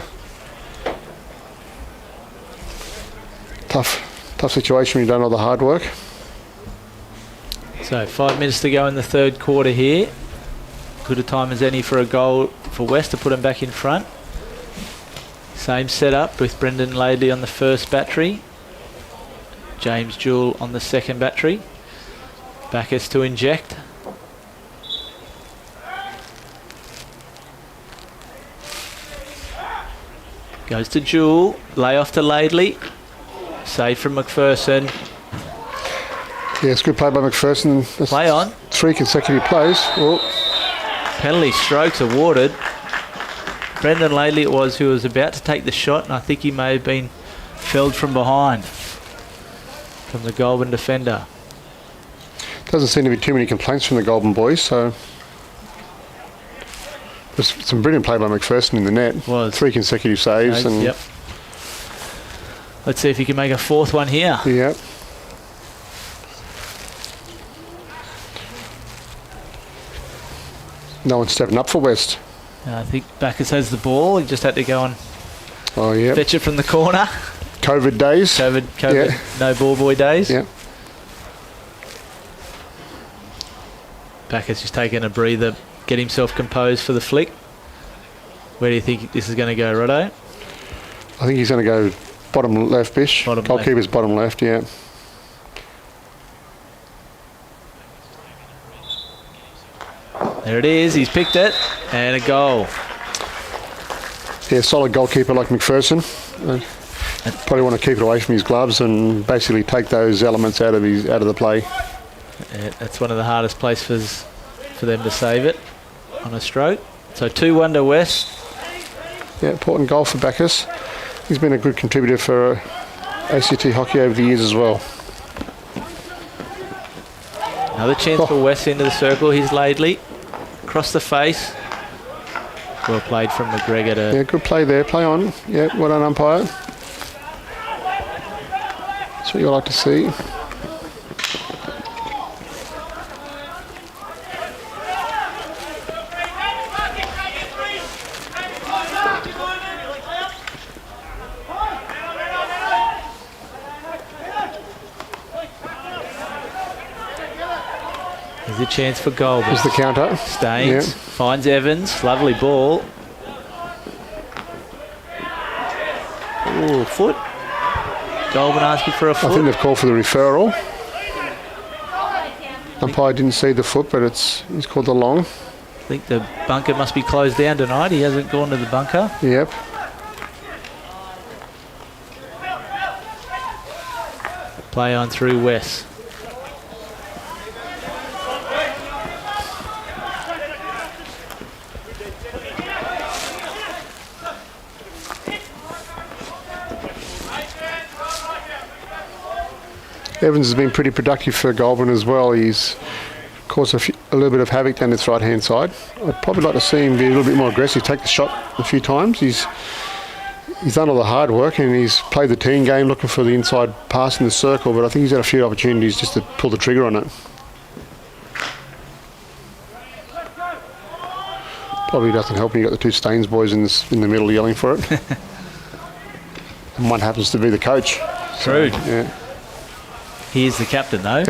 Tough situation when you've done all the hard work. So 5 minutes to go in the third quarter here. Good a time as any for a goal for West to put them back in front. Same setup with Brendan Laidley on the first battery. James Jewell on the second battery. Bacchus to inject. Goes to Jewell. Lay off to Laidley. Save from McPherson. Yeah, it's good play by McPherson. That's Play on. 3 consecutive plays. Oh. Penalty strokes awarded. Brendan Laidley it was who was about to take the shot, and I think he may have been felled from behind from the Goulburn defender. Doesn't seem to be too many complaints from the Goulburn boys, so there's some brilliant play by McPherson in the net. Was 3 consecutive saves. And yep. Let's see if he can make a fourth one here. Yep. No one's stepping up for West. I think Bacchus has the ball. He just had to go and fetch it from the corner. COVID days. COVID, yeah. No ball boy days. Yeah. Bacchus just taking a breather, get himself composed for the flick. Where do you think this is going to go, Roddo? I think he's going to go bottom left-ish. Goalkeeper's left. bottom left, yeah. There it is. He's picked it. And a goal. Yeah, solid goalkeeper like McPherson. Probably want to keep it away from his gloves and basically take those elements out of the play. Yeah, that's one of the hardest places for them to save it on a stroke. So 2-1 to West. Yeah, important goal for Bacchus. He's been a good contributor for ACT hockey over the years as well. Another chance for West into the circle. Here's Laidley. Across the face. Well played from McGregor to... Yeah, good play there. Play on. Yeah, well done, umpire. That's what you like to see. There's a chance for Goulburn. There's the counter. Staines. Yeah. Finds Evans. Lovely ball. Ooh, foot. Goulburn asking for a foot. I think they've called for the referral. Umpire didn't see the foot, but he's called the long. think the bunker must be closed down tonight. He hasn't gone to the bunker. Yep. Play on through Wes. Evans has been pretty productive for Goulburn as well. He's caused a little bit of havoc down this right-hand side. I'd probably like to see him be a little bit more aggressive, take the shot a few times. He's done all the hard work and he's played the team game looking for the inside pass in the circle, but I think he's had a few opportunities just to pull the trigger on it. Probably doesn't help when you got the two Staines boys in the middle yelling for it. And one happens to be the coach. True. So, yeah. He is the captain, though.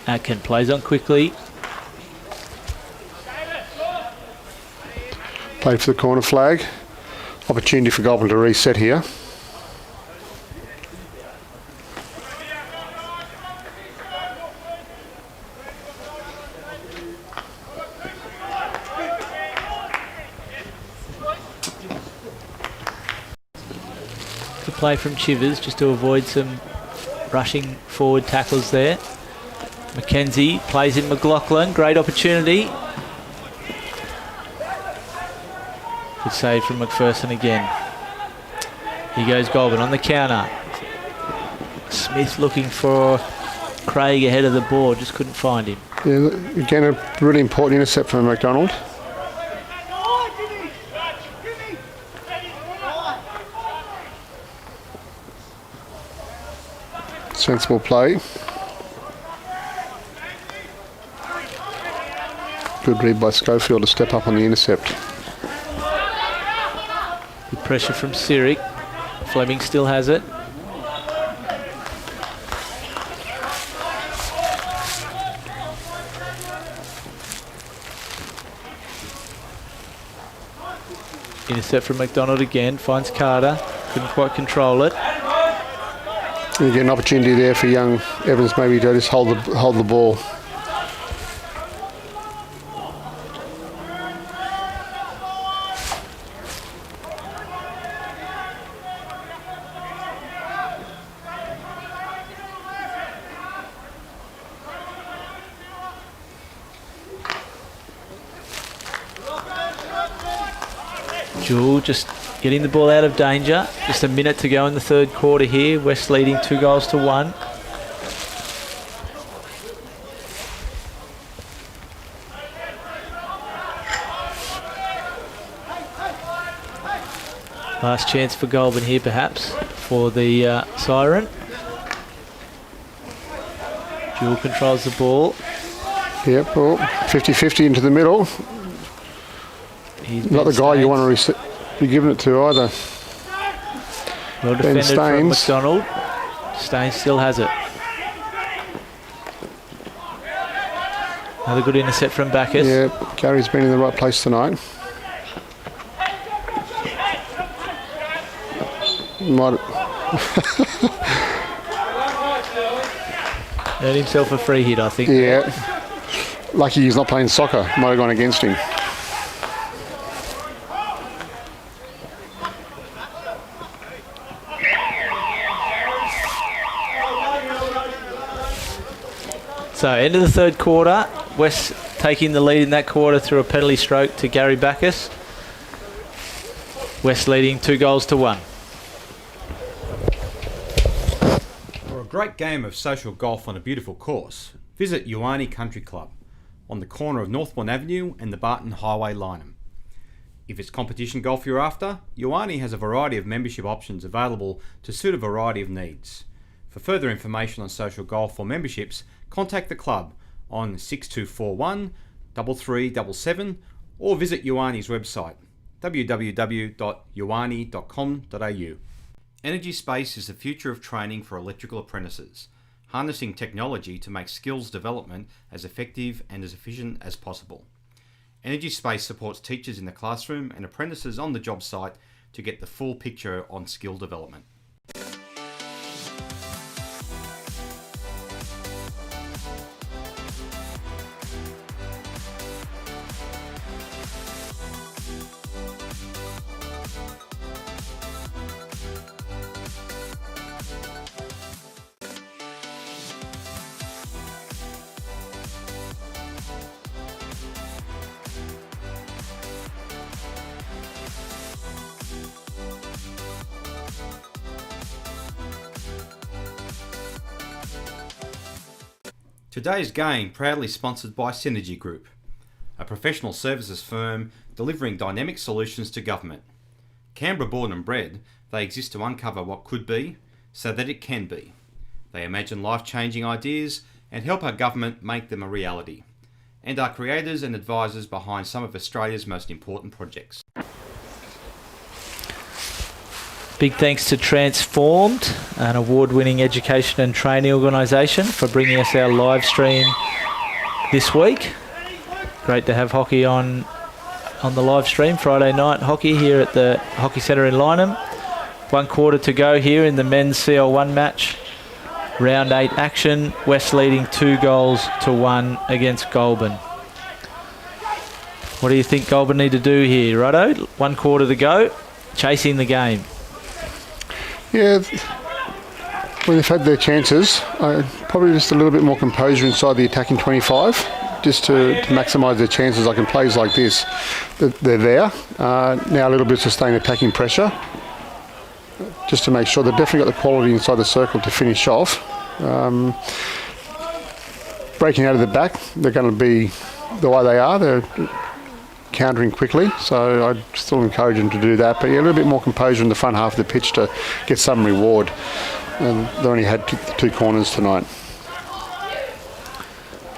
Atkin plays on quickly. Played for the corner flag. Opportunity for Goulburn to reset here. Good play from Chivers just to avoid some rushing forward tackles there. Mackenzie plays in McLaughlin. Great opportunity. Good save from McPherson again. Here goes Goulburn on the counter. Smith looking for Craig ahead of the ball, just couldn't find him. Yeah, again, a really important intercept from McDonald. Sensible play. Good read by Schofield to step up on the intercept. Good pressure from Cyric. Fleming still has it. Intercept from McDonald again. Finds Carter. Couldn't quite control it. You get an opportunity there for young Evans maybe to just hold the ball. Jewel just getting the ball out of danger. Just a minute to go in the third quarter here. West leading 2-1. Last chance for Goulburn here perhaps for the siren. Jewel controls the ball. Yep, well, 50-50 into the middle. Not the guy you want to be giving it to either. Well Ben defended from Staines. McDonald. Staines still has it. Another good intercept from Bacchus. Yeah, Gary's been in the right place tonight. Might Earned himself a free hit, I think. yeah. Lucky he's not playing soccer. Might have gone against him. So, end of the third quarter. West taking the lead in that quarter through a penalty stroke to Gary Bacchus. West leading 2-1. For a great game of social golf on a beautiful course, visit wonqy Country Club on the corner of Northbourne Avenue and the Barton Highway Lynham. If it's competition golf you're after, wonqy has a variety of membership options available to suit a variety of needs. For further information on social golf or memberships, contact the club on 6241 3377 or visit wonqy's website www.wonqy.com.au. Energy Space is the future of training for electrical apprentices, harnessing technology to make skills development as effective and as efficient as possible. Energy Space supports teachers in the classroom and apprentices on the job site to get the full picture on skill development. Today's game proudly sponsored by Synergy Group, a professional services firm delivering dynamic solutions to government. Canberra born and bred, they exist to uncover what could be so that it can be. They imagine life-changing ideas and help our government make them a reality, and are creators and advisors behind some of Australia's most important projects. Big thanks to Transformed, an award-winning education and training organisation, for bringing us our live stream this week. Great to have hockey on the live stream, Friday night hockey here at the Hockey Centre in Lyneham. 1 quarter to go here in the men's CL1 match. Round 8 action, West leading 2-1 against Goulburn. What do you think Goulburn need to do here, Ruddo? 1 quarter to go, chasing the game. Yeah, when they've had their chances, probably just a little bit more composure inside the attacking 25, just to maximise their chances. Like in plays like this, they're there. Now a little bit of sustained attacking pressure, just to make sure they've definitely got the quality inside the circle to finish off. Breaking out of the back, they're going to be the way they are. They're countering quickly, so I'd still encourage them to do that. But yeah, a little bit more composure in the front half of the pitch to get some reward. And they only had two corners tonight.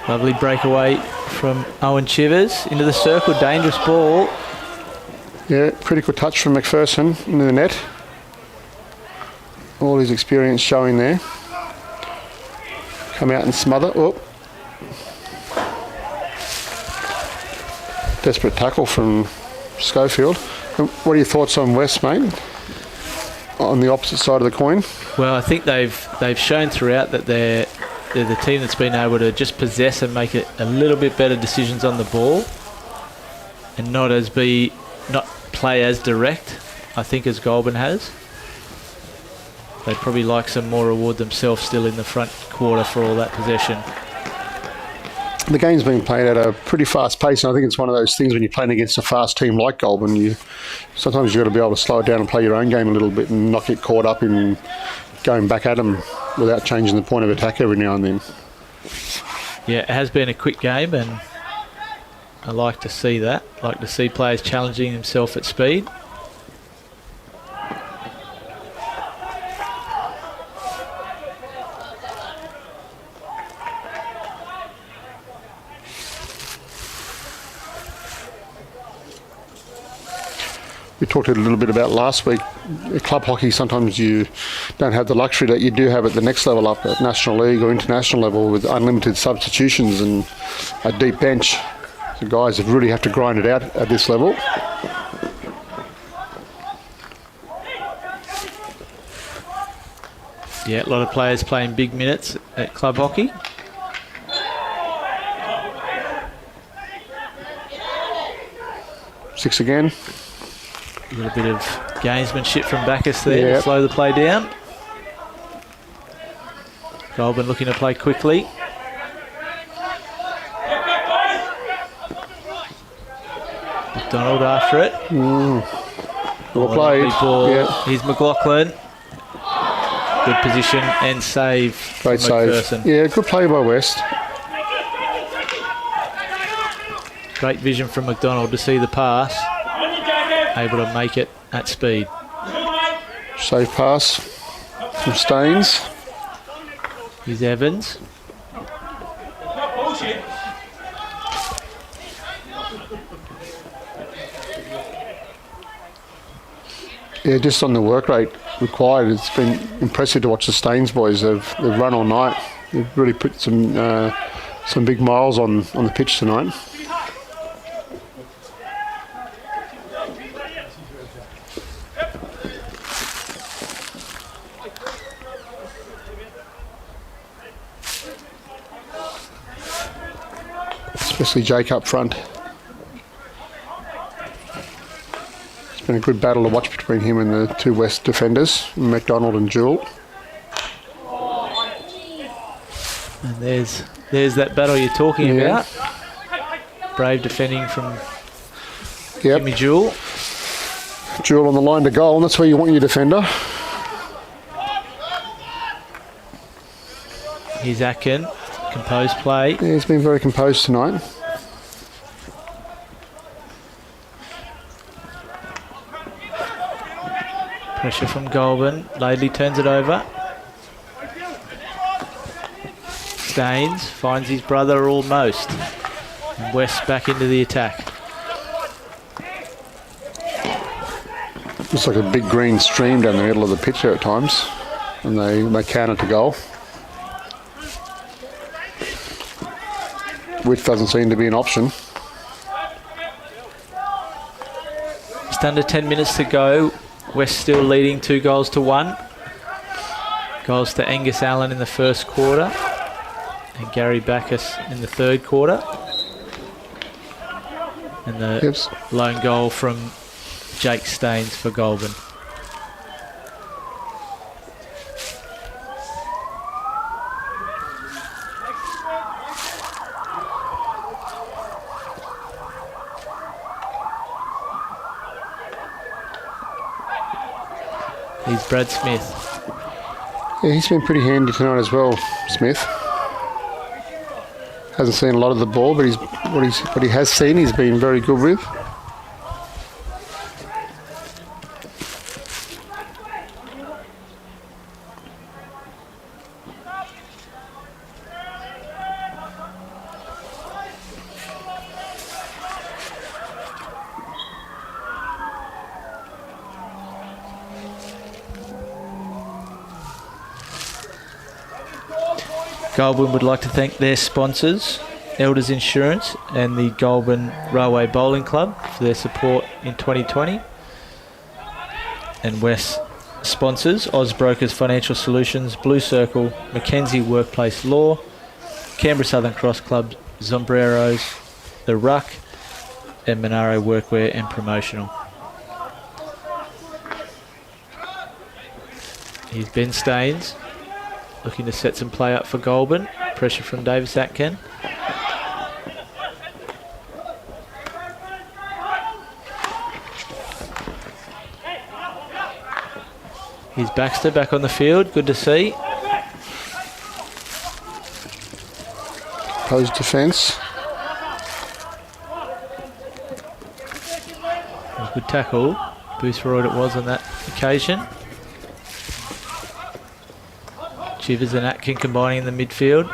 Lovely breakaway from Owen Chivers into the circle. Dangerous ball. Yeah, critical touch from McPherson into the net. All his experience showing there. Come out and smother. Oh. Desperate tackle from Schofield. What are your thoughts on West, mate? On the opposite side of the coin? Well, I think they've shown throughout that they're the team that's been able to just possess and make it a little bit better decisions on the ball, and not play as direct, I think, as Goulburn has. They'd probably like some more reward themselves still in the front quarter for all that possession. The game's been played at a pretty fast pace, and I think it's one of those things when you're playing against a fast team like Goulburn, sometimes you've got to be able to slow it down and play your own game a little bit and not get caught up in going back at them without changing the point of attack every now and then. Yeah, it has been a quick game, and I like to see that. I like to see players challenging themselves at speed. We talked a little bit about last week. Club hockey, sometimes you don't have the luxury that you do have at the next level up at National League or International level with unlimited substitutions and a deep bench. The guys have really have to grind it out at this level. Yeah, a lot of players playing big minutes at club hockey. Six again. A little bit of gamesmanship from Bacchus there to slow the play down. Goulburn looking to play quickly. McDonald after it. Well played. Ball. Here's McLaughlin. Good position and save. Great save. McPherson. Yeah, good play by West. Great vision from McDonald to see the pass. Able to make it at speed. Safe pass from Staines. Here's Evans. Yeah, just on the work rate required, it's been impressive to watch the Staines boys. They've run all night. They've really put some big miles on the pitch tonight. Especially Jake up front. It's been a good battle to watch between him and the two West defenders, McDonald and Jewell. And there's that battle you're talking about. Brave defending from Jimmy Jewell. Jewell on the line to goal, and that's where you want your defender. Here's Atkin. Composed play. Yeah, he's been very composed tonight. Pressure from Goulburn. Laidley turns it over. Staines finds his brother almost. And West back into the attack. Looks like a big green stream down the middle of the pitch there at times. And they counter to goal. Width doesn't seem to be an option. Just under 10 minutes to go. West still leading 2-1. Goals to Angus Allen in the first quarter. And Gary Bacchus in the third quarter. And the lone goal from Jake Staines for Goulburn. He's Brad Smith. Yeah, he's been pretty handy tonight as well, Smith. Hasn't seen a lot of the ball, but what he has seen, he's been very good with. Goulburn would like to thank their sponsors, Elders Insurance and the Goulburn Railway Bowling Club, for their support in 2020. And West sponsors, Ausbrokers Financial Solutions, Blue Circle, Mackenzie Workplace Law, Canberra Southern Cross Club, Sombreros, The Ruck, and Monaro Workwear and Promotional. Here's Ben Staines, looking to set some play up for Goulburn. Pressure from Davis Atkin. Here's Baxter back on the field. Good to see. Closed defence. Good tackle. Boothroyd it was on that occasion. Chivers and Atkin combining in the midfield.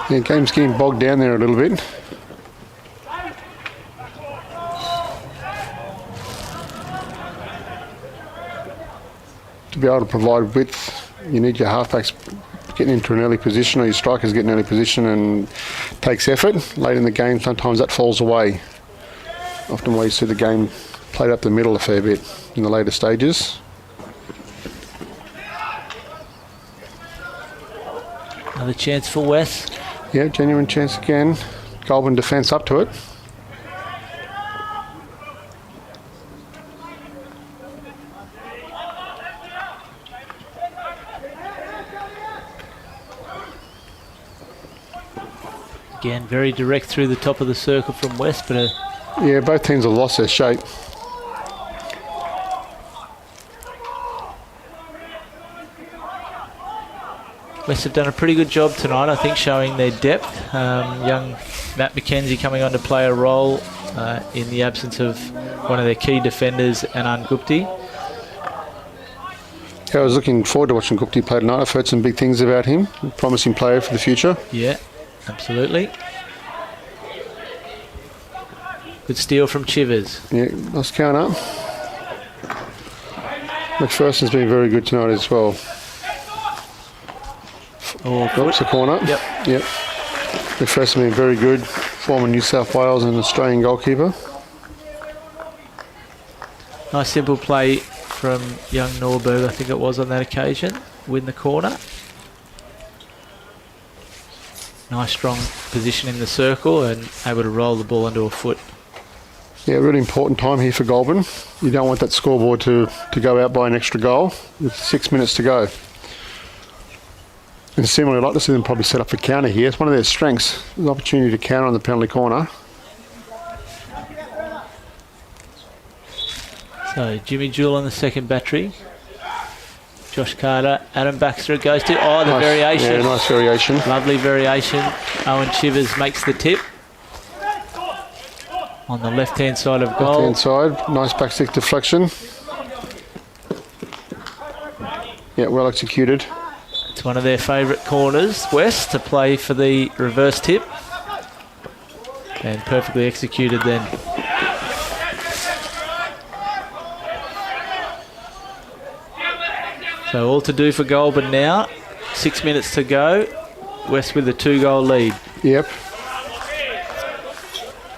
Yeah, game's getting bogged down there a little bit. To be able to provide width, you need your halfbacks getting into an early position, or your strikers getting an early position, and takes effort. Late in the game, sometimes that falls away. Often we see the game played up the middle a fair bit in the later stages. Another chance for West. Yeah, genuine chance again. Goulburn defence up to it. Again, very direct through the top of the circle from West, but yeah, both teams have lost their shape. West have done a pretty good job tonight, I think, showing their depth. Young Matt McKenzie coming on to play a role in the absence of one of their key defenders, Anand Gupti. Yeah, I was looking forward to watching Gupti play tonight. I've heard some big things about him. Promising player for the future. Yeah, absolutely. Good steal from Chivers. Yeah, nice counter. McPherson's been very good tonight as well. Oops, the corner. Yep. McPherson been very good. Former New South Wales and Australian goalkeeper. Nice simple play from young Norberg, I think it was on that occasion. Win the corner. Nice strong position in the circle and able to roll the ball into a foot. Yeah, really important time here for Goulburn. You don't want that scoreboard to go out by an extra goal with 6 minutes to go. And similarly, I'd like to see them probably set up a counter here. It's one of their strengths, the opportunity to counter on the penalty corner. So Jimmy Jewell on the second battery. Josh Carter, Adam Baxter it goes to. Oh, the Nice. variation. Yeah, nice variation. Lovely variation. Owen Chivers makes the tip. On the left-hand side of goal. Left-hand side, nice back stick deflection. Yeah, well executed. It's one of their favourite corners, West, to play for the reverse tip. And perfectly executed then. So all to do for Goulburn now. 6 minutes to go. West with a 2-goal lead. Yep.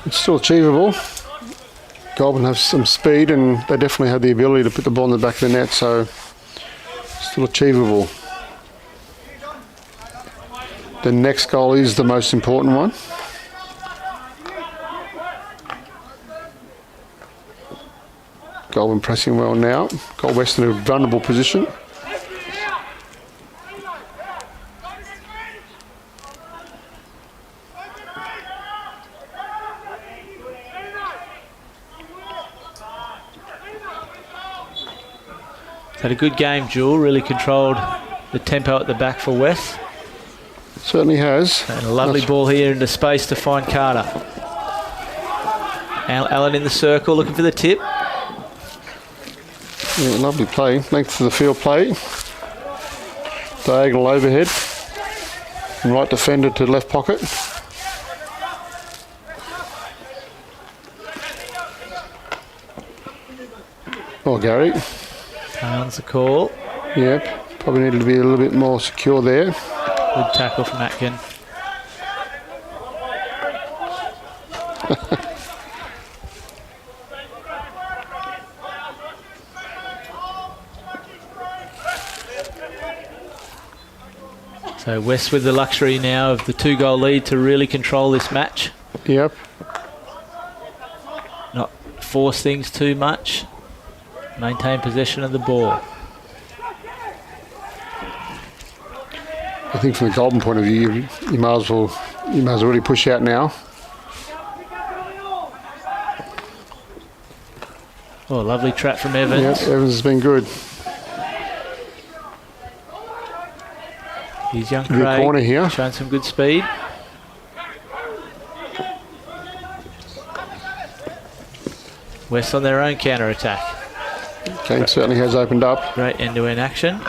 It's still achievable. Goulburn have some speed and they definitely have the ability to put the ball in the back of the net, so still achievable. The next goal is the most important one. Goulburn pressing well now. Got West in a vulnerable position. Had a good game, Jewel. Really controlled the tempo at the back for West. Certainly has. And a lovely ball here into space to find Carter. Allen in the circle, looking for the tip. Yeah, lovely play. Length of the field play. Diagonal overhead. And right defender to left pocket. Oh, Gary. Pounds the call. Yep. Probably needed to be a little bit more secure there. Good tackle from Atkin. So West with the luxury now of the 2-goal lead to really control this match. Yep. Not force things too much. Maintain possession of the ball. I think from the Goulburn point of view, you might as well really push out now. Oh, lovely trap from Evans. Yep, Evans has been good. He's young Good Craig, corner here. showing some good speed. West on their own counter-attack. Game certainly has opened up. Great end-to-end action.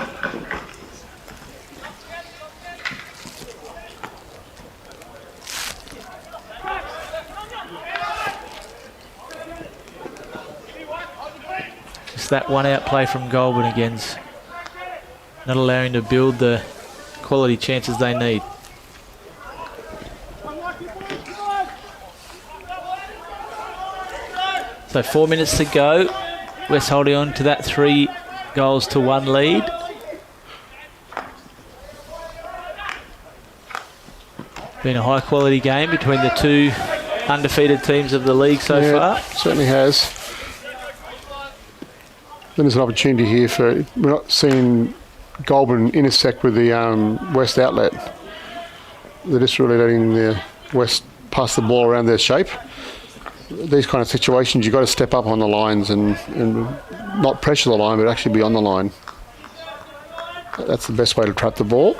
Just that one-out play from Goulburn again's not allowing to build the quality chances they need. So 4 minutes to go. West holding on to that 3-1 lead. Been a high quality game between the two undefeated teams of the league so far. Certainly has. Then there's an opportunity here for, we're not seeing Goulburn intersect with the West outlet. They're just really letting the West pass the ball around their shape. These kind of situations, you've got to step up on the lines and not pressure the line, but actually be on the line. That's the best way to trap the ball.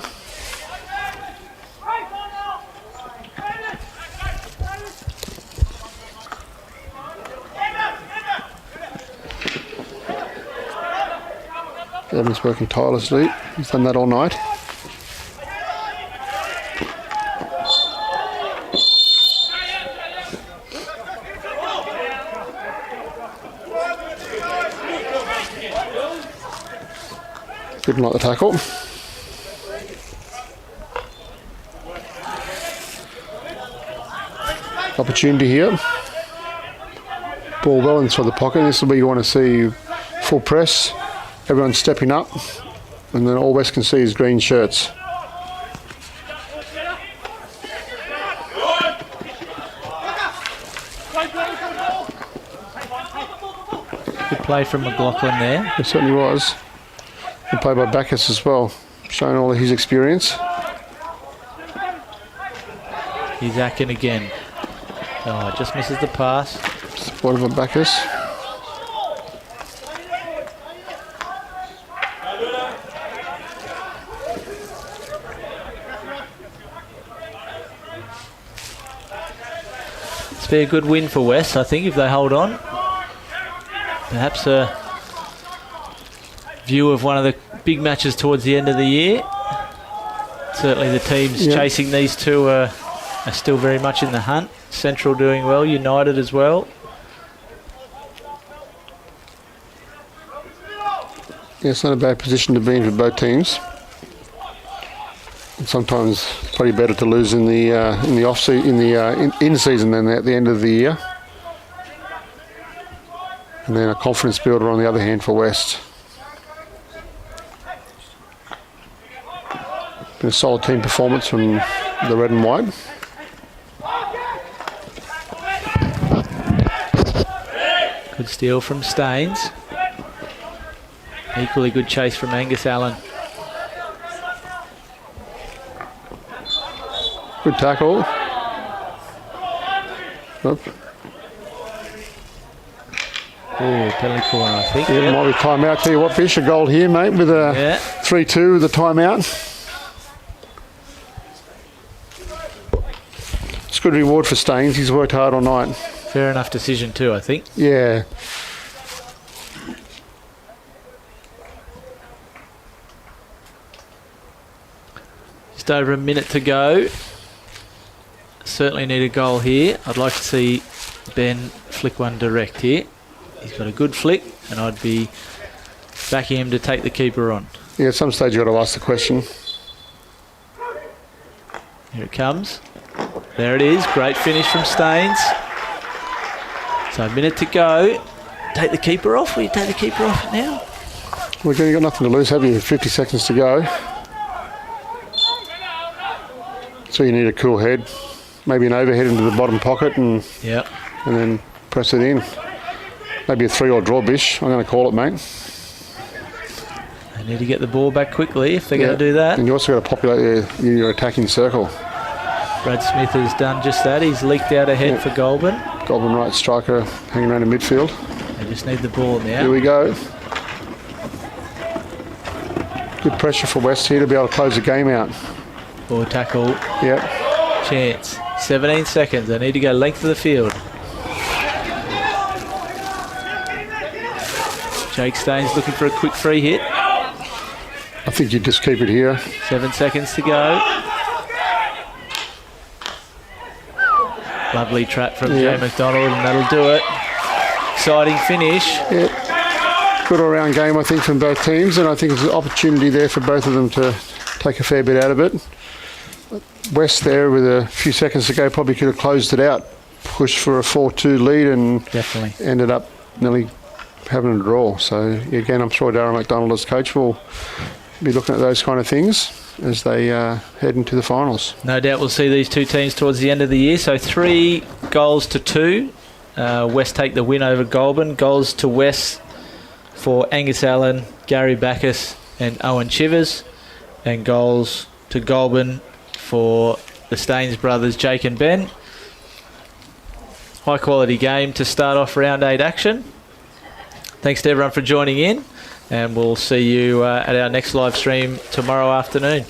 Evans working tirelessly. He's done that all night. Didn't like the tackle. Opportunity here. Ball well inside the pocket. This will be, you want to see full press. Everyone stepping up. And then all West can see is green shirts. Good play from McLaughlin there. It certainly was. Good play by Bacchus as well, showing all of his experience. He's Atkin again. Oh, just misses the pass. Supported by Bacchus. to be a good win for West, I think, if they hold on. Perhaps a view of one of the big matches towards the end of the year. Certainly the teams chasing these two are still very much in the hunt. Central doing well, United as well. Yeah, it's not a bad position to be in for both teams. And sometimes it's probably better to lose in the off season, in season than at the end of the year. And then a confidence builder on the other hand for West. Been a solid team performance from the red and white. Good steal from Staines. Equally good chase from Angus Allen. Good tackle. Oop. Oh, penalty corner, I think. Yeah, might be timeout. Tell you what, Bish, a goal here, mate, with a 3-2 with a timeout. It's good reward for Staines. He's worked hard all night. Fair enough decision too, I think. Yeah. Just over a minute to go. Certainly need a goal here. I'd like to see Ben flick one direct here. He's got a good flick, and I'd be backing him to take the keeper on. Yeah, at some stage you've got to ask the question. Here it comes. There it is. Great finish from Staines. So a minute to go. Take the keeper off. Will you take the keeper off now? Well, you've got nothing to lose, have you? 50 seconds to go. So you need a cool head. Maybe an overhead into the bottom pocket and then press it in. Maybe a 3 or draw, Bish. I'm going to call it, mate. They need to get the ball back quickly if they're going to do that. And you also got to populate your attacking circle. Brad Smith has done just that. He's leaked out ahead for Goulburn. Goulburn right striker hanging around the midfield. They just need the ball now. Here we go. Good pressure for West here to be able to close the game out. Ball tackle. Yep. Chance. 17 seconds. They need to go length of the field. Jake Staines looking for a quick free hit. I think you just keep it here. 7 seconds to go. Lovely trap from Jay McDonald, and that'll do it. Exciting finish. Yeah. Good all-round game, I think, from both teams, and I think there's an opportunity there for both of them to take a fair bit out of it. West there, with a few seconds to go, probably could have closed it out, pushed for a 4-2 lead, and ended up nearly having a draw. So, again, I'm sure Darren McDonald as coach will be looking at those kind of things as they head into the finals. No doubt we'll see these two teams towards the end of the year. So 3 goals to 2. West take the win over Goulburn. Goals to West for Angus Allen, Gary Backus and Owen Chivers. And goals to Goulburn for the Staines brothers, Jake and Ben. High quality game to start off round 8 action. Thanks to everyone for joining in, and we'll see you at our next live stream tomorrow afternoon.